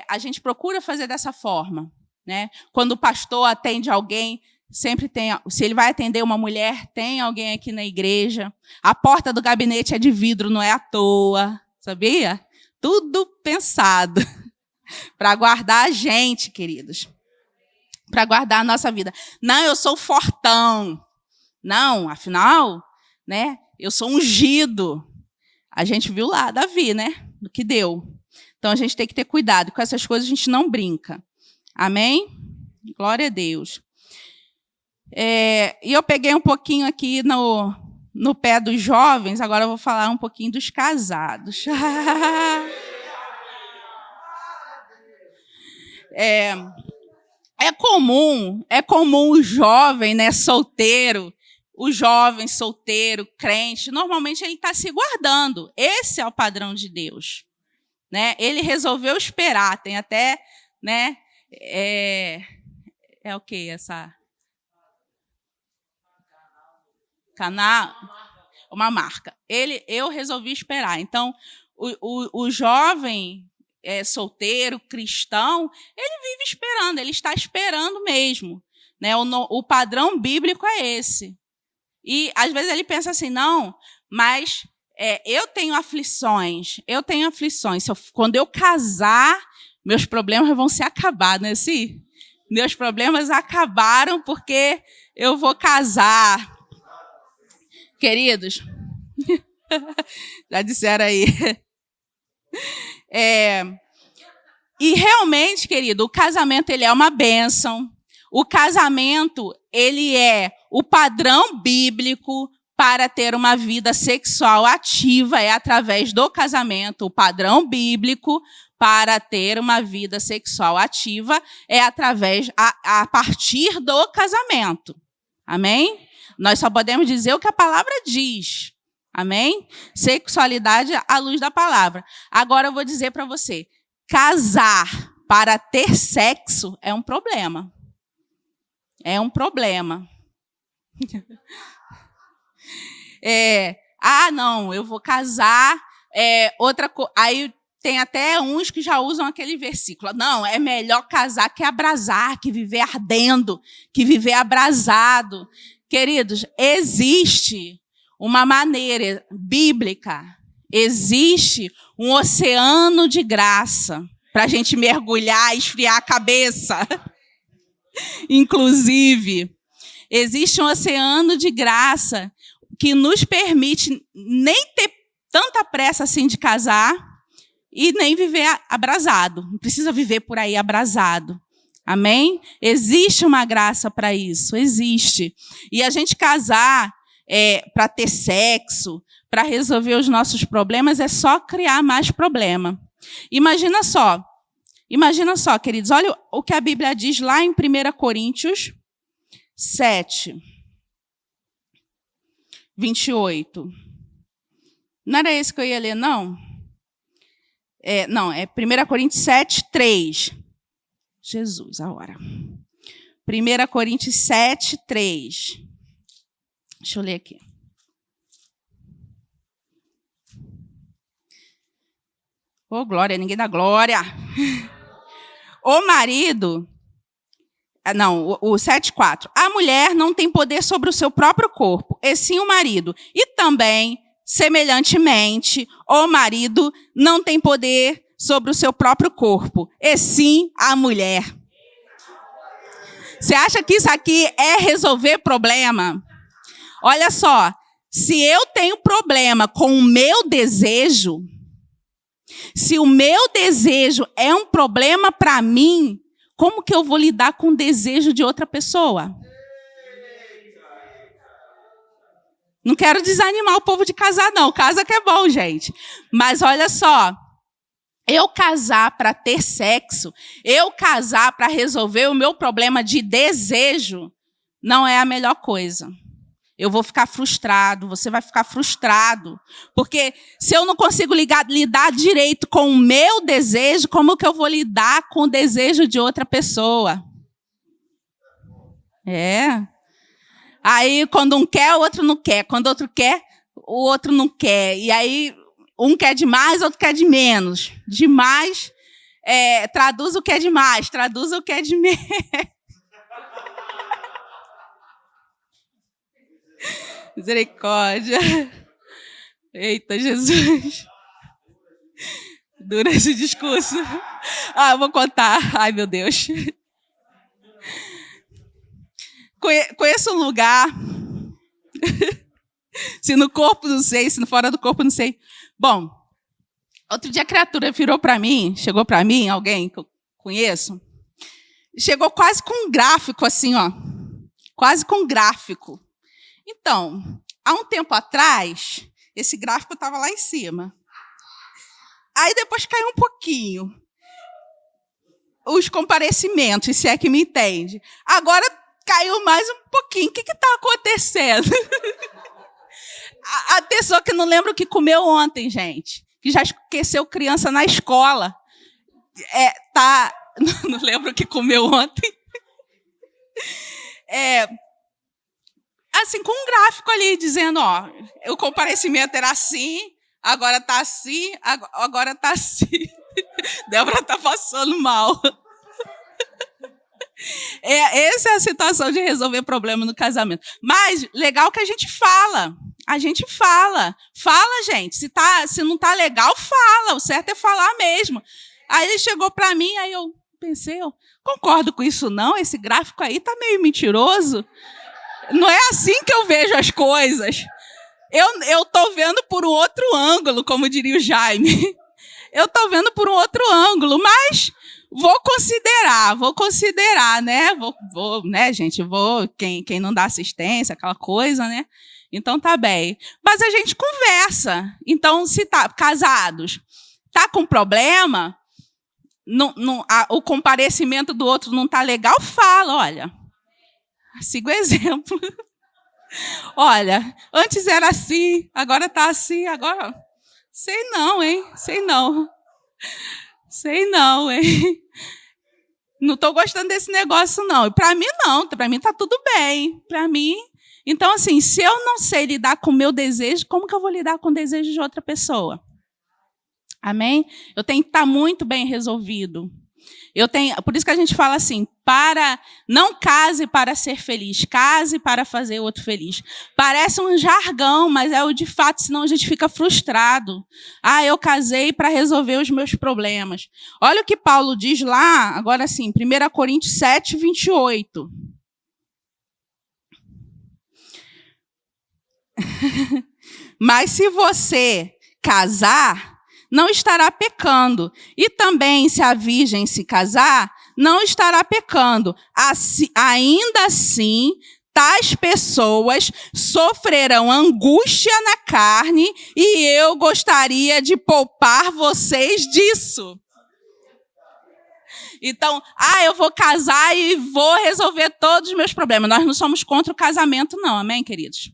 A: a gente procura fazer dessa forma, né? Quando o pastor atende alguém, sempre tem, se ele vai atender uma mulher, tem alguém aqui na igreja. A porta do gabinete é de vidro, não é à toa, sabia? Tudo pensado para guardar a gente, queridos. Para guardar a nossa vida. Não, eu sou fortão. Não, afinal, né? Eu sou ungido. A gente viu lá Davi, né? Do que deu. Então a gente tem que ter cuidado. Com essas coisas a gente não brinca. Amém? Glória a Deus. E eu peguei um pouquinho aqui no pé dos jovens, agora eu vou falar um pouquinho dos casados. É comum o jovem, né, solteiro, o jovem solteiro, crente, normalmente ele está se guardando. Esse é o padrão de Deus. Né? Ele resolveu esperar, tem até, né, o que essa... Canal, uma marca. Eu resolvi esperar. Então, o jovem solteiro, cristão, ele vive esperando, ele está esperando mesmo. Né? O padrão bíblico é esse. E, às vezes, ele pensa assim, não, mas eu tenho aflições. Quando eu casar, meus problemas vão se acabar, não é assim? Meus problemas acabaram porque eu vou casar. Queridos, já disseram aí. E realmente, querido, o casamento ele é uma bênção. O casamento ele é o padrão bíblico para ter uma vida sexual ativa. É através do casamento. O padrão bíblico para ter uma vida sexual ativa é a partir do casamento. Amém? Nós só podemos dizer o que a palavra diz. Amém? Sexualidade à luz da palavra. Agora eu vou dizer para você, casar para ter sexo é um problema. É um problema. Não, eu vou casar, aí tem até uns que já usam aquele versículo. Não, é melhor casar que abrasar, que viver ardendo, que viver abrasado. Queridos, existe uma maneira bíblica, existe um oceano de graça para a gente mergulhar, esfriar a cabeça. Inclusive, existe um oceano de graça que nos permite nem ter tanta pressa assim de casar e nem viver abrasado. Não precisa viver por aí abrasado. Amém? Existe uma graça para isso, existe. E a gente casar para ter sexo, para resolver os nossos problemas, é só criar mais problema. Imagina só, queridos, olha o que a Bíblia diz lá em 1 Coríntios 7, 28. Não era esse que eu ia ler, não? Não, é 1 Coríntios 7, 3. Jesus, a hora. 1 Coríntios 7, 3. Deixa eu ler aqui. Ô, glória, ninguém dá glória. O marido... Não, o 7,4. A mulher não tem poder sobre o seu próprio corpo, e sim o marido. E também, semelhantemente, o marido não tem poder sobre o seu próprio corpo, e sim a mulher. Você acha que isso aqui é resolver problema? Olha só, se eu tenho problema com o meu desejo, se o meu desejo é um problema para mim, como que eu vou lidar com o desejo de outra pessoa? Não quero desanimar o povo de casar, não. Casa que é bom, gente. Mas olha só, eu casar para ter sexo, eu casar para resolver o meu problema de desejo, não é a melhor coisa. Eu vou ficar frustrado, você vai ficar frustrado. Porque se eu não consigo lidar direito com o meu desejo, como que eu vou lidar com o desejo de outra pessoa? Aí, quando um quer, o outro não quer. Quando o outro quer, o outro não quer. E aí, um quer de mais, outro quer de menos. De mais Traduz o que é demais, traduz o que é de menos. Misericórdia. Eita, Jesus. Dura esse discurso. Eu vou contar. Ai, meu Deus. Conheço um lugar. Se no corpo, não sei. Se fora do corpo, não sei. Bom, outro dia a criatura virou para mim, chegou para mim, alguém que eu conheço, chegou quase com um gráfico, assim, ó. Quase com um gráfico. Então, há um tempo atrás, esse gráfico estava lá em cima. Aí depois caiu um pouquinho. Os comparecimentos, se é que me entende. Agora caiu mais um pouquinho. O que está acontecendo? A pessoa que não lembra o que comeu ontem, gente. Que já esqueceu criança na escola. Não lembro o que comeu ontem. Assim, com um gráfico ali, dizendo, ó, o comparecimento era assim, agora está assim, agora está assim. Débora está passando mal. Essa é a situação de resolver problema no casamento. Mas, legal que a gente fala. A gente fala. Fala, gente. Se não está legal, fala. O certo é falar mesmo. Aí ele chegou para mim, aí eu pensei, eu concordo com isso não, esse gráfico aí está meio mentiroso. Não é assim que eu vejo as coisas. Eu estou vendo por um outro ângulo, como diria o Jaime. Eu estou vendo por um outro ângulo, mas vou considerar, né? Vou, né, gente? Quem não dá assistência, aquela coisa, né? Então tá bem. Mas a gente conversa. Então, se tá casados, tá com problema, o comparecimento do outro não tá legal, fala, olha. Siga o exemplo. Olha, antes era assim, agora está assim, agora... Sei não, hein? Não estou gostando desse negócio, não. E para mim, não. Para mim, está tudo bem. Para mim... Então, assim, se eu não sei lidar com o meu desejo, como que eu vou lidar com o desejo de outra pessoa? Amém? Eu tenho que estar muito bem resolvido. Por isso que a gente fala assim, não case para ser feliz, case para fazer o outro feliz. Parece um jargão, mas é o de fato, senão a gente fica frustrado. Eu casei para resolver os meus problemas. Olha o que Paulo diz lá, agora sim, 1 Coríntios 7, 28. Mas se você casar, não estará pecando. E também, se a virgem se casar, não estará pecando. Ainda assim, tais pessoas sofrerão angústia na carne e eu gostaria de poupar vocês disso. Então, eu vou casar e vou resolver todos os meus problemas. Nós não somos contra o casamento, não. Amém, queridos?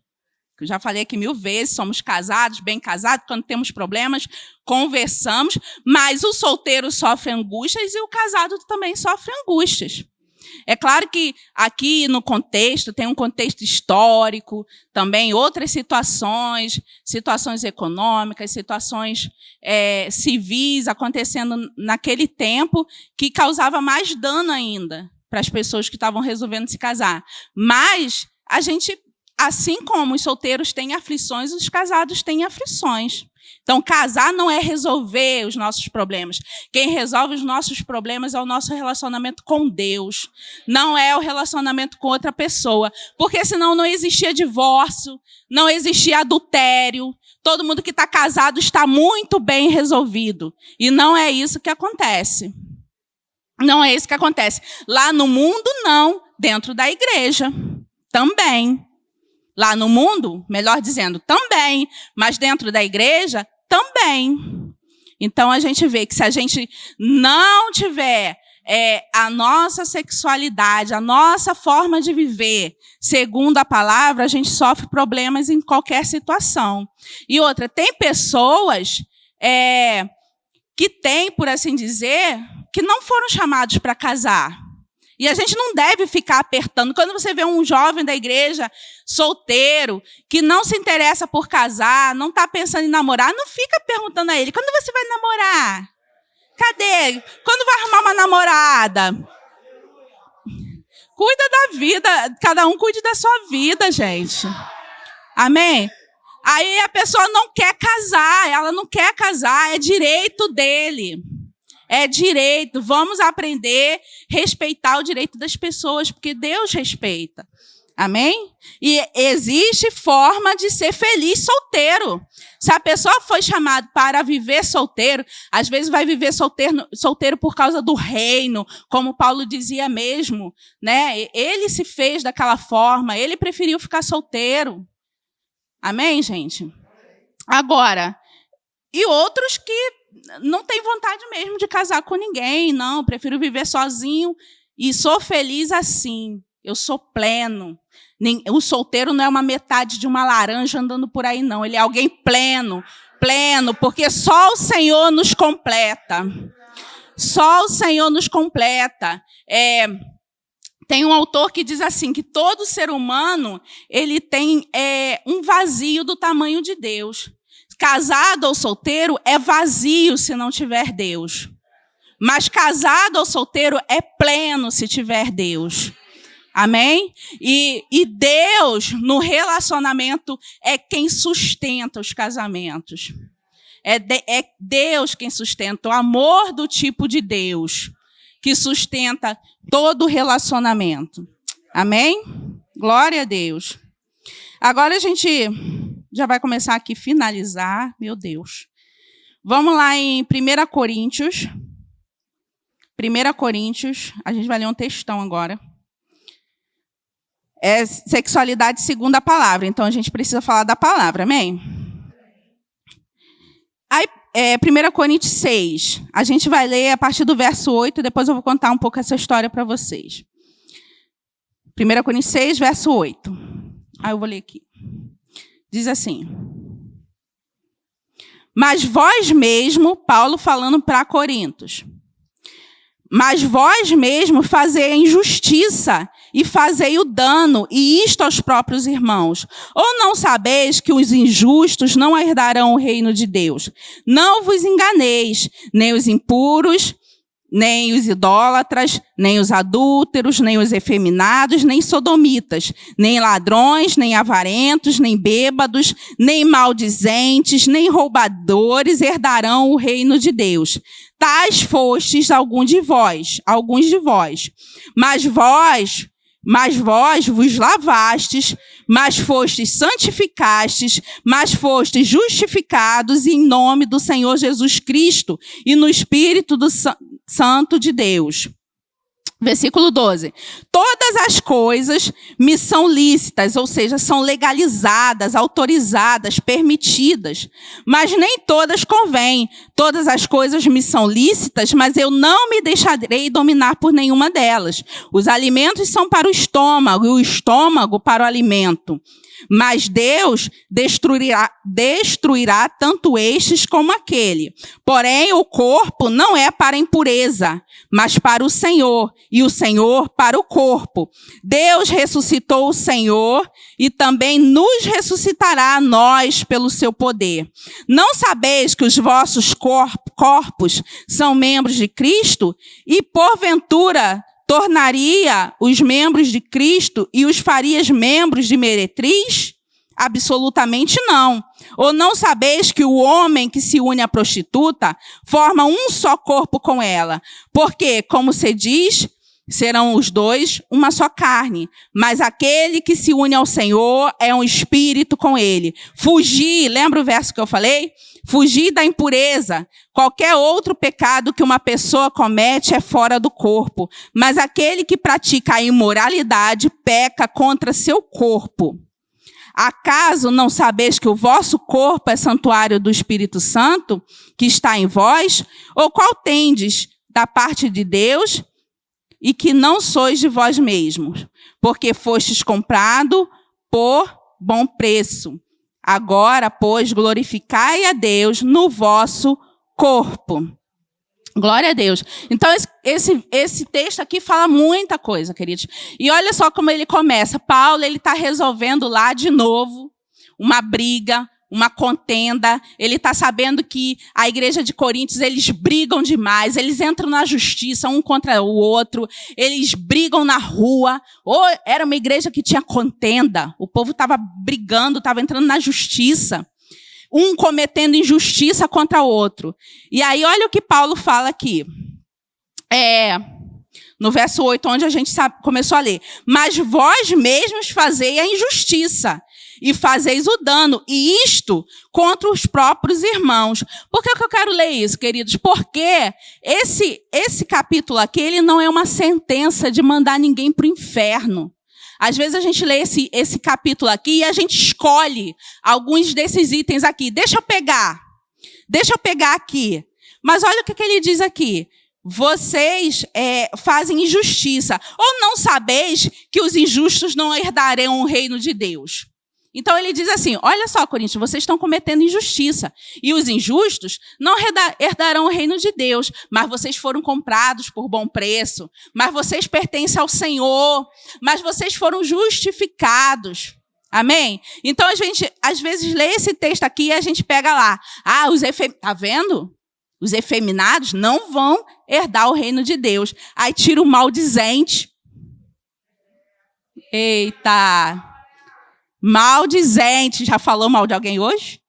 A: Eu já falei aqui 1000 vezes, somos casados, bem casados, quando temos problemas, conversamos, mas o solteiro sofre angústias e o casado também sofre angústias. É claro que aqui no contexto, tem um contexto histórico, também outras situações econômicas, situações civis acontecendo naquele tempo que causava mais dano ainda para as pessoas que estavam resolvendo se casar. Mas a gente... Assim como os solteiros têm aflições, os casados têm aflições. Então, casar não é resolver os nossos problemas. Quem resolve os nossos problemas é o nosso relacionamento com Deus. Não é o relacionamento com outra pessoa. Porque senão não existia divórcio, não existia adultério. Todo mundo que está casado está muito bem resolvido. E não é isso que acontece. Não é isso que acontece. Lá no mundo, não. Dentro da igreja, também. Lá no mundo, melhor dizendo, também, mas dentro da igreja, também. Então, a gente vê que se a gente não tiver a nossa sexualidade, a nossa forma de viver, segundo a palavra, a gente sofre problemas em qualquer situação. E outra, tem pessoas que têm, por assim dizer, que não foram chamados para casar. E a gente não deve ficar apertando. Quando você vê um jovem da igreja, solteiro, que não se interessa por casar, não está pensando em namorar, não fica perguntando a ele, quando você vai namorar? Cadê? Quando vai arrumar uma namorada? Cuida da vida, cada um cuide da sua vida, gente. Amém? Aí a pessoa não quer casar, ela não quer casar, é direito dele. É direito, vamos aprender a respeitar o direito das pessoas, porque Deus respeita. Amém? E existe forma de ser feliz solteiro. Se a pessoa foi chamada para viver solteiro, às vezes vai viver solteiro por causa do reino, como Paulo dizia mesmo, né? Ele se fez daquela forma, ele preferiu ficar solteiro. Amém, gente? Agora, e outros que não têm vontade mesmo de casar com ninguém, não, prefiro viver sozinho e sou feliz assim. Eu sou pleno. O solteiro não é uma metade de uma laranja andando por aí, não. Ele é alguém pleno, porque só o Senhor nos completa. Só o Senhor nos completa. Tem um autor que diz assim, que todo ser humano ele tem um vazio do tamanho de Deus. Casado ou solteiro é vazio se não tiver Deus. Mas casado ou solteiro é pleno se tiver Deus. Amém? E Deus, no relacionamento, é quem sustenta os casamentos. É Deus quem sustenta. O amor do tipo de Deus que sustenta todo o relacionamento. Amém? Glória a Deus. Agora a gente já vai começar aqui a finalizar. Meu Deus. Vamos lá em 1 Coríntios. 1 Coríntios. A gente vai ler um textão agora. É sexualidade segundo a palavra. Então, a gente precisa falar da palavra. Amém? Aí, 1 Coríntios 6. A gente vai ler a partir do verso 8. Depois eu vou contar um pouco essa história para vocês. 1 Coríntios 6, verso 8. Aí eu vou ler aqui. Diz assim. Mas vós mesmo, Paulo falando para Corintos. Mas vós mesmo fazei a injustiça e fazei o dano, e isto aos próprios irmãos. Ou não sabeis que os injustos não herdarão o reino de Deus? Não vos enganeis, nem os impuros, nem os idólatras, nem os adúlteros, nem os efeminados, nem sodomitas, nem ladrões, nem avarentos, nem bêbados, nem maldizentes, nem roubadores herdarão o reino de Deus. Tais fostes alguns de vós, mas vós vos lavastes, mas fostes santificastes, mas fostes justificados em nome do Senhor Jesus Cristo e no Espírito do Santo de Deus. Versículo 12. Todas as coisas me são lícitas, ou seja, são legalizadas, autorizadas, permitidas, mas nem todas convêm. Todas as coisas me são lícitas, mas eu não me deixarei dominar por nenhuma delas. Os alimentos são para o estômago e o estômago para o alimento. Mas Deus destruirá tanto estes como aquele. Porém, o corpo não é para a impureza, mas para o Senhor, e o Senhor para o corpo. Deus ressuscitou o Senhor e também nos ressuscitará a nós pelo seu poder. Não sabeis que os vossos corpos são membros de Cristo? E porventura tornaria os membros de Cristo e os farias membros de meretriz? Absolutamente não. Ou não sabeis que o homem que se une à prostituta forma um só corpo com ela? Porque, como se diz, serão os dois uma só carne. Mas aquele que se une ao Senhor é um espírito com ele. Fugir, lembra o verso que eu falei? Fugir da impureza. Qualquer outro pecado que uma pessoa comete é fora do corpo. Mas aquele que pratica a imoralidade peca contra seu corpo. Acaso não sabeis que o vosso corpo é santuário do Espírito Santo, que está em vós? Ou qual tendes da parte de Deus, e que não sois de vós mesmos? Porque fostes comprado por bom preço. Agora, pois, glorificai a Deus no vosso corpo. Glória a Deus. Então, esse texto aqui fala muita coisa, queridos. E olha só como ele começa. Paulo, ele está resolvendo lá de novo uma briga uma contenda, ele está sabendo que a igreja de Coríntios, eles brigam demais, eles entram na justiça um contra o outro, eles brigam na rua, ou era uma igreja que tinha contenda, o povo estava brigando, estava entrando na justiça, um cometendo injustiça contra o outro. E aí, olha o que Paulo fala aqui, no verso 8, onde a gente começou a ler. Mas vós mesmos fazei a injustiça, e fazeis o dano, e isto contra os próprios irmãos. Por que eu quero ler isso, queridos? Porque esse capítulo aqui, ele não é uma sentença de mandar ninguém para o inferno. Às vezes a gente lê esse capítulo aqui e a gente escolhe alguns desses itens aqui. Deixa eu pegar aqui. Mas olha o que ele diz aqui. Vocês fazem injustiça. Ou não sabeis que os injustos não herdarão o reino de Deus? Então ele diz assim, olha só, Coríntios, vocês estão cometendo injustiça. E os injustos não herdarão o reino de Deus. Mas vocês foram comprados por bom preço. Mas vocês pertencem ao Senhor. Mas vocês foram justificados. Amém? Então a gente, às vezes, lê esse texto aqui e a gente pega lá. Tá vendo? Os efeminados não vão herdar o reino de Deus. Aí tira o maldizente. Eita! Maldizente. Já falou mal de alguém hoje?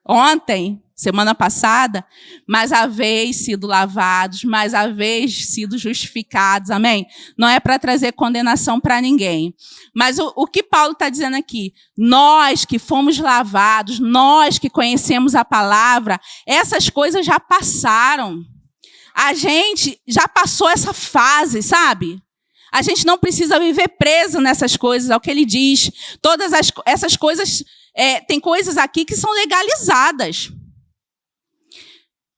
A: Ontem, semana passada, mas haveis sido lavados, mas haveis sido justificados, amém? Não é para trazer condenação para ninguém. Mas o que Paulo está dizendo aqui? Nós que fomos lavados, nós que conhecemos a palavra, essas coisas já passaram. A gente já passou essa fase, sabe? A gente não precisa viver preso nessas coisas, é o que ele diz. Todas essas coisas, tem coisas aqui que são legalizadas.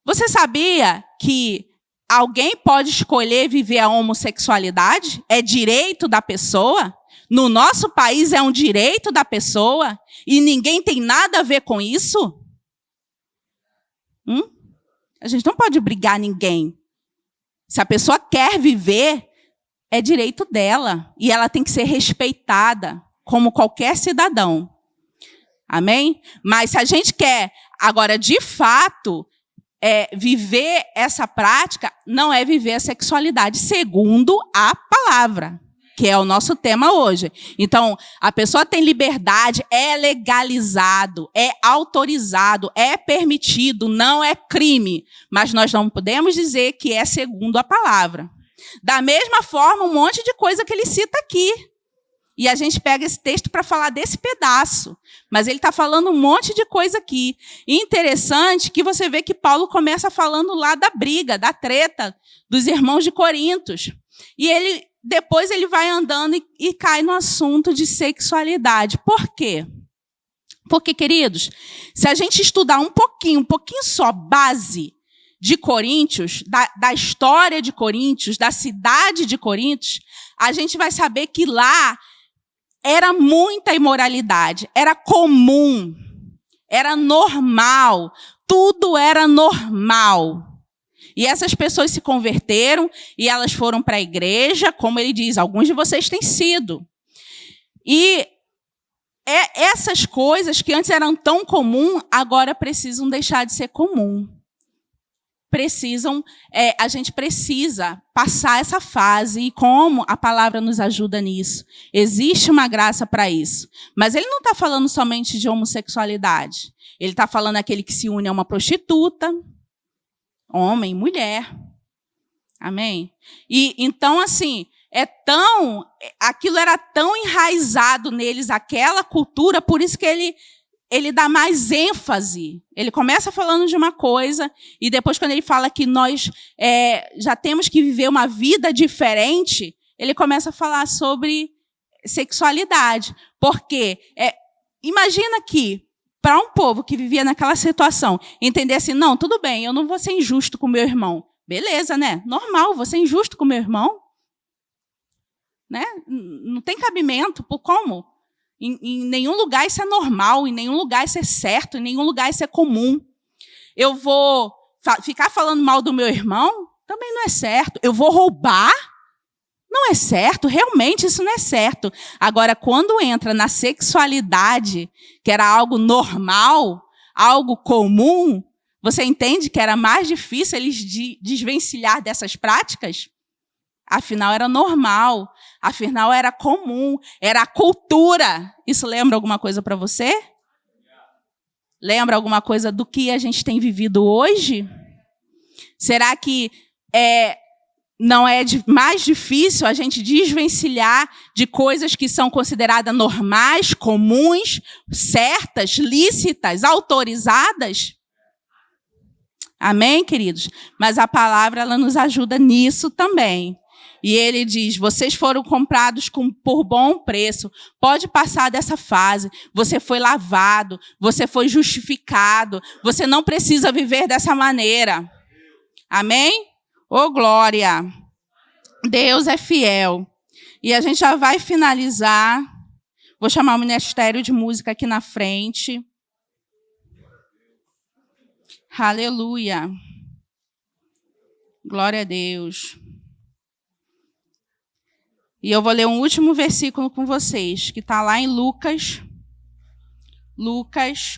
A: Você sabia que alguém pode escolher viver a homossexualidade? É direito da pessoa? No nosso país é um direito da pessoa? E ninguém tem nada a ver com isso? A gente não pode obrigar ninguém. Se a pessoa quer viver, é direito dela. E ela tem que ser respeitada como qualquer cidadão. Amém? Mas se a gente quer, agora, de fato, viver essa prática, não é viver a sexualidade segundo a palavra, que é o nosso tema hoje. Então, a pessoa tem liberdade, é legalizado, é autorizado, é permitido, não é crime. Mas nós não podemos dizer que é segundo a palavra. Da mesma forma, um monte de coisa que ele cita aqui. E a gente pega esse texto para falar desse pedaço. Mas ele está falando um monte de coisa aqui. E interessante que você vê que Paulo começa falando lá da briga, da treta dos irmãos de Coríntios. E depois ele vai andando e cai no assunto de sexualidade. Por quê? Porque, queridos, se a gente estudar um pouquinho só base de Coríntios, da história de Coríntios, da cidade de Coríntios, a gente vai saber que lá era muita imoralidade, era comum, era normal, tudo era normal. E essas pessoas se converteram e elas foram para a igreja, como ele diz, alguns de vocês têm sido. E essas coisas que antes eram tão comuns, agora precisam deixar de ser comum. A gente precisa passar essa fase, e como a palavra nos ajuda nisso. Existe uma graça para isso. Mas ele não está falando somente de homossexualidade. Ele está falando aquele que se une a uma prostituta, homem, mulher. Amém? E então, assim, aquilo era tão enraizado neles, aquela cultura, por isso que ele dá mais ênfase. Ele começa falando de uma coisa, e depois, quando ele fala que nós já temos que viver uma vida diferente, ele começa a falar sobre sexualidade. Porque imagina que, para um povo que vivia naquela situação, entender assim, não, tudo bem, eu não vou ser injusto com meu irmão. Beleza, né? Normal, vou ser injusto com meu irmão. Né? Não tem cabimento, por como? Em nenhum lugar isso é normal, em nenhum lugar isso é certo, em nenhum lugar isso é comum. Eu vou ficar falando mal do meu irmão? Também não é certo. Eu vou roubar? Não é certo, realmente isso não é certo. Agora, quando entra na sexualidade, que era algo normal, algo comum, você entende que era mais difícil eles desvencilhar dessas práticas? Afinal, era normal, afinal, era comum, era a cultura. Isso lembra alguma coisa para você? Lembra alguma coisa do que a gente tem vivido hoje? Será que não é mais difícil a gente desvencilhar de coisas que são consideradas normais, comuns, certas, lícitas, autorizadas? Amém, queridos? Mas a palavra ela nos ajuda nisso também. E ele diz, vocês foram comprados por bom preço. Pode passar dessa fase. Você foi lavado, você foi justificado. Você não precisa viver dessa maneira. Amém? Ô, glória! Deus é fiel. E a gente já vai finalizar. Vou chamar o Ministério de Música aqui na frente. Aleluia. Glória a Deus. E eu vou ler um último versículo com vocês, que está lá em Lucas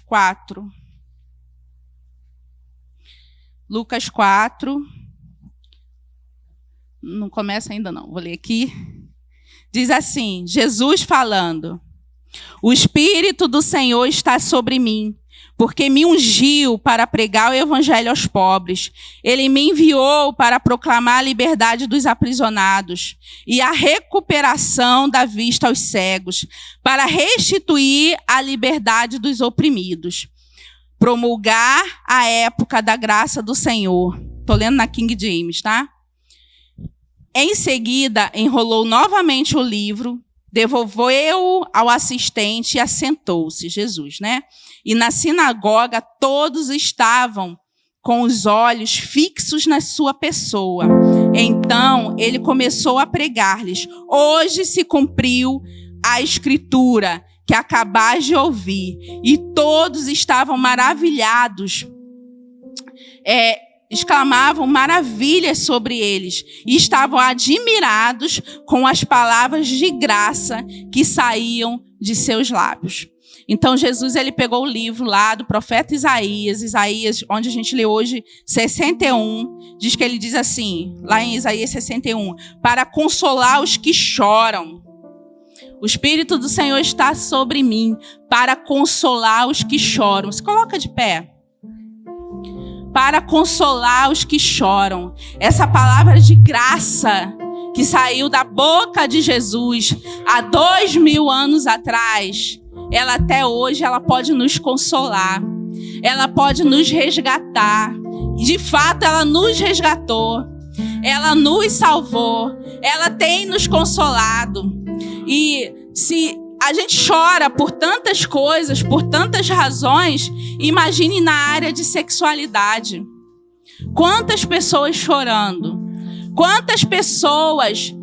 A: 4. Lucas 4. Não começa ainda não, vou ler aqui. Diz assim, Jesus falando, o Espírito do Senhor está sobre mim, porque me ungiu para pregar o evangelho aos pobres. Ele me enviou para proclamar a liberdade dos aprisionados e a recuperação da vista aos cegos, para restituir a liberdade dos oprimidos, promulgar a época da graça do Senhor. Estou lendo na King James, tá? Em seguida, enrolou novamente o livro, devolveu-o ao assistente e assentou-se, Jesus, né? E na sinagoga todos estavam com os olhos fixos na sua pessoa. Então ele começou a pregar-lhes, hoje se cumpriu a escritura que acabais de ouvir. E todos estavam maravilhados, exclamavam maravilhas sobre eles e estavam admirados com as palavras de graça que saíam de seus lábios. Então Jesus ele pegou o livro lá do profeta Isaías, onde a gente lê hoje 61, diz que ele diz assim, lá em Isaías 61, para consolar os que choram. O Espírito do Senhor está sobre mim para consolar os que choram. Se coloca de pé. Para consolar os que choram. Essa palavra de graça que saiu da boca de Jesus há 2000 anos atrás, ela até hoje ela pode nos consolar. Ela pode nos resgatar. De fato, ela nos resgatou. Ela nos salvou. Ela tem nos consolado. E se a gente chora por tantas coisas, por tantas razões, imagine na área de sexualidade. Quantas pessoas chorando? Quantas pessoas,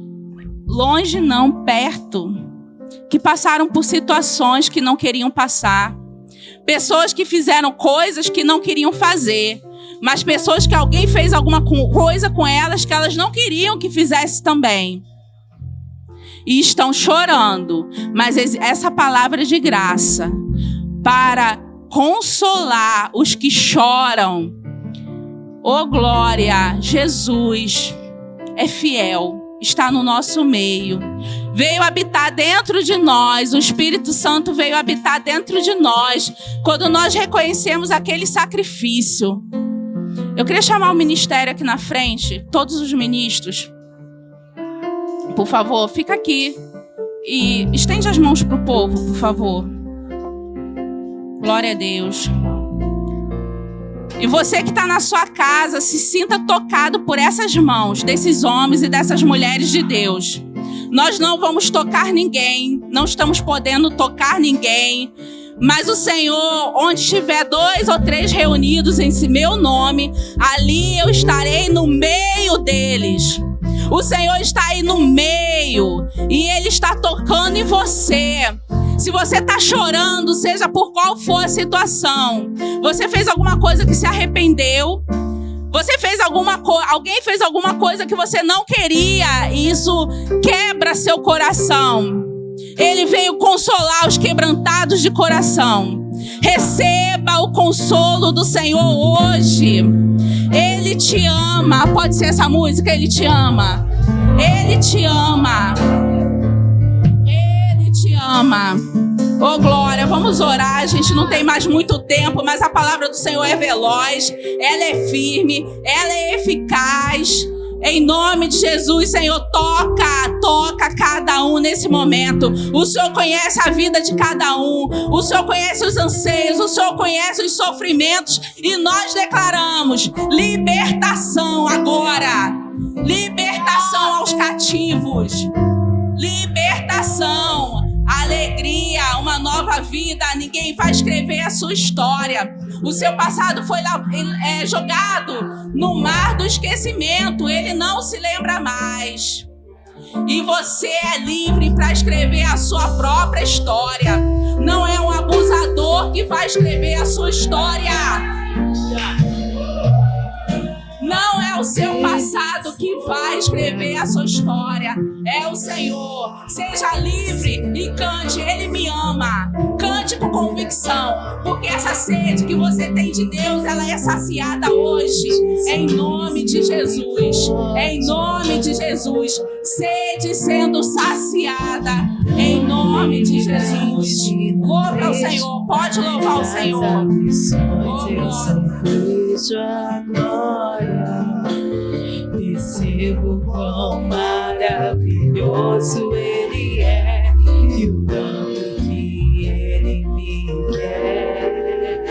A: longe não, perto, que passaram por situações que não queriam passar. Pessoas que fizeram coisas que não queriam fazer. Mas pessoas que alguém fez alguma coisa com elas que elas não queriam que fizesse também. E estão chorando. Mas essa palavra de graça para consolar os que choram. Oh glória, Jesus é fiel, está no nosso meio. Veio habitar dentro de nós, o Espírito Santo veio habitar dentro de nós, quando nós reconhecemos aquele sacrifício. Eu queria chamar o ministério aqui na frente, todos os ministros. Por favor, fica aqui e estende as mãos para o povo, por favor. Glória a Deus. E você que está na sua casa, se sinta tocado por essas mãos, desses homens e dessas mulheres de Deus. Nós não vamos tocar ninguém, não estamos podendo tocar ninguém. Mas o Senhor, onde estiver 2 ou 3 reunidos em meu nome, ali eu estarei no meio deles. O Senhor está aí no meio e Ele está tocando em você. Se você está chorando, seja por qual for a situação, você fez alguma coisa que se arrependeu, Alguém fez alguma coisa que você não queria e isso quebra seu coração. Ele veio consolar os quebrantados de coração. Receba o consolo do Senhor hoje. Ele te ama. Pode ser essa música? Ele te ama. Ele te ama. Ele te ama. Oh, glória, vamos orar. A gente não tem mais muito tempo, mas a palavra do Senhor é veloz, ela é firme, ela é eficaz. Em nome de Jesus, Senhor, toca cada um nesse momento. O Senhor conhece a vida de cada um. O Senhor conhece os anseios. O Senhor conhece os sofrimentos. E nós declaramos libertação agora. Libertação aos cativos. Libertação. Alegria, uma nova vida. Ninguém vai escrever a sua história. O seu passado foi jogado no mar do esquecimento. Ele não se lembra mais. E você é livre para escrever a sua própria história. Não é um abusador que vai escrever a sua história. Não é o seu passado que vai escrever a sua história. É o Senhor. Seja livre e cante. Ele me ama. Cante com convicção. Porque essa sede que você tem de Deus, ela é saciada hoje. Em nome de Jesus. Em nome de Jesus. Sede sendo saciada. Em nome de Jesus. Louve ao Senhor. Pode louvar o Senhor.
B: A glória, percebo quão maravilhoso Ele é e o tanto que Ele me quer.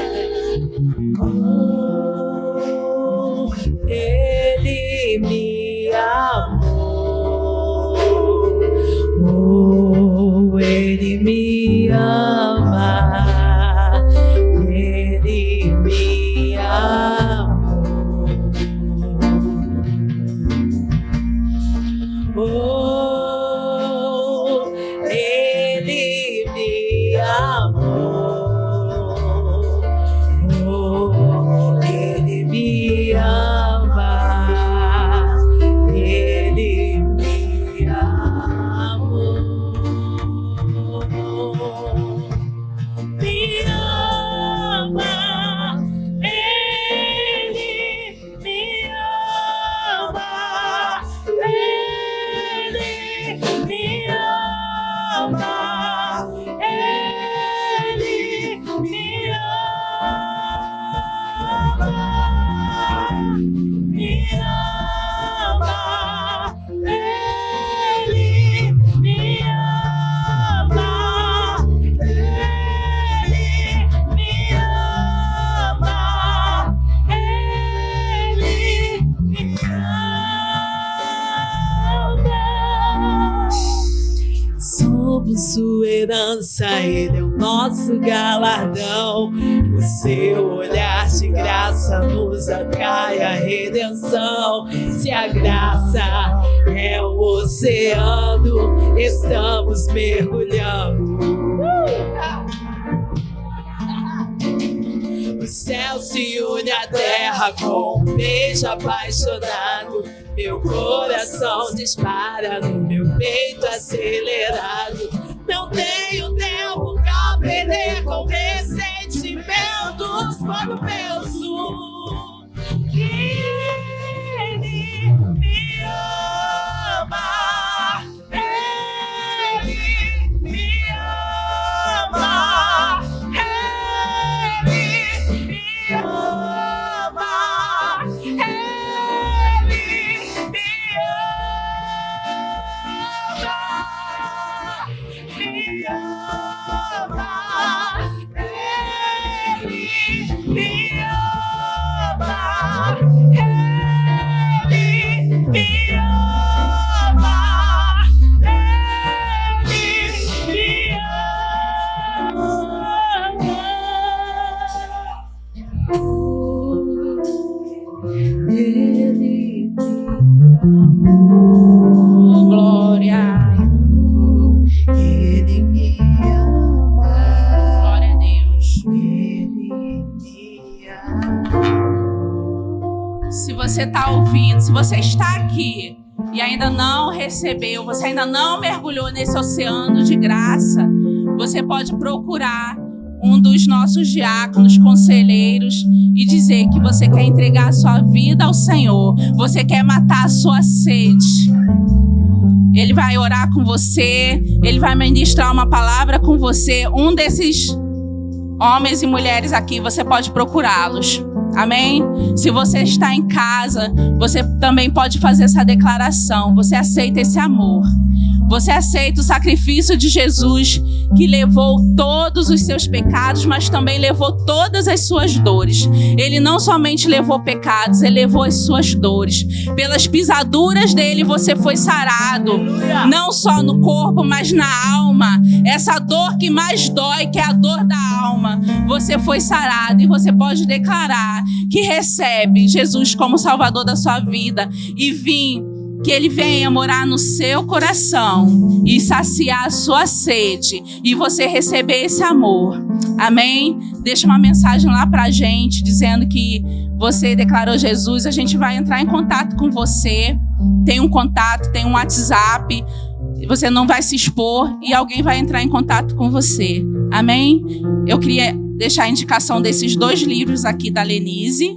B: Oh, Ele me amou. Oh, Ele me ama. Ele me amou. Oh, Ele me amou. Oh, Ele me ama. Ele me amou. Me ama. Sua herança, Ele é o nosso galardão. O seu olhar de graça nos atrai a redenção. Se a graça é o oceano, estamos mergulhando. O céu se une à terra com um beijo apaixonado. Meu coração dispara no meu peito acelerado. Não tenho tempo pra perder com ressentimentos. Quando penso que Ele me ama, Ele me ama, Ele me ama, Ele me ama. Me ama, Ele me ama.
A: querido, se você está aqui e ainda não recebeu, você ainda não mergulhou nesse oceano de graça, você pode procurar um dos nossos diáconos, conselheiros, e dizer que você quer entregar a sua vida ao Senhor, você quer matar a sua sede. Ele vai orar com você, ele vai ministrar uma palavra com você. Um desses homens e mulheres aqui, você pode procurá-los. Amém? Se você está em casa, você também pode fazer essa declaração. Você aceita esse amor. Você aceita o sacrifício de Jesus, que levou todos os seus pecados, mas também levou todas as suas dores. Ele não somente levou pecados, ele levou as suas dores. Pelas pisaduras dele você foi sarado, não só no corpo, mas na alma. Essa dor que mais dói, que é a dor da alma, você foi sarado, e você pode declarar que recebe Jesus como Salvador da sua vida e que ele venha morar no seu coração e saciar a sua sede e você receber esse amor. Amém? Deixa uma mensagem lá pra gente dizendo que você declarou Jesus. A gente vai entrar em contato com você. Tem um contato, tem um WhatsApp. Você não vai se expor e alguém vai entrar em contato com você. Amém? Eu queria deixar a indicação desses 2 livros aqui da Lenise.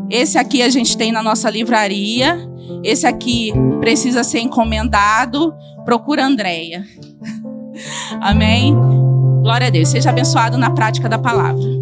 A: Esse aqui a gente tem na nossa livraria. Esse aqui precisa ser encomendado. Procura a Andréia. Amém? Glória a Deus. Seja abençoado na prática da palavra.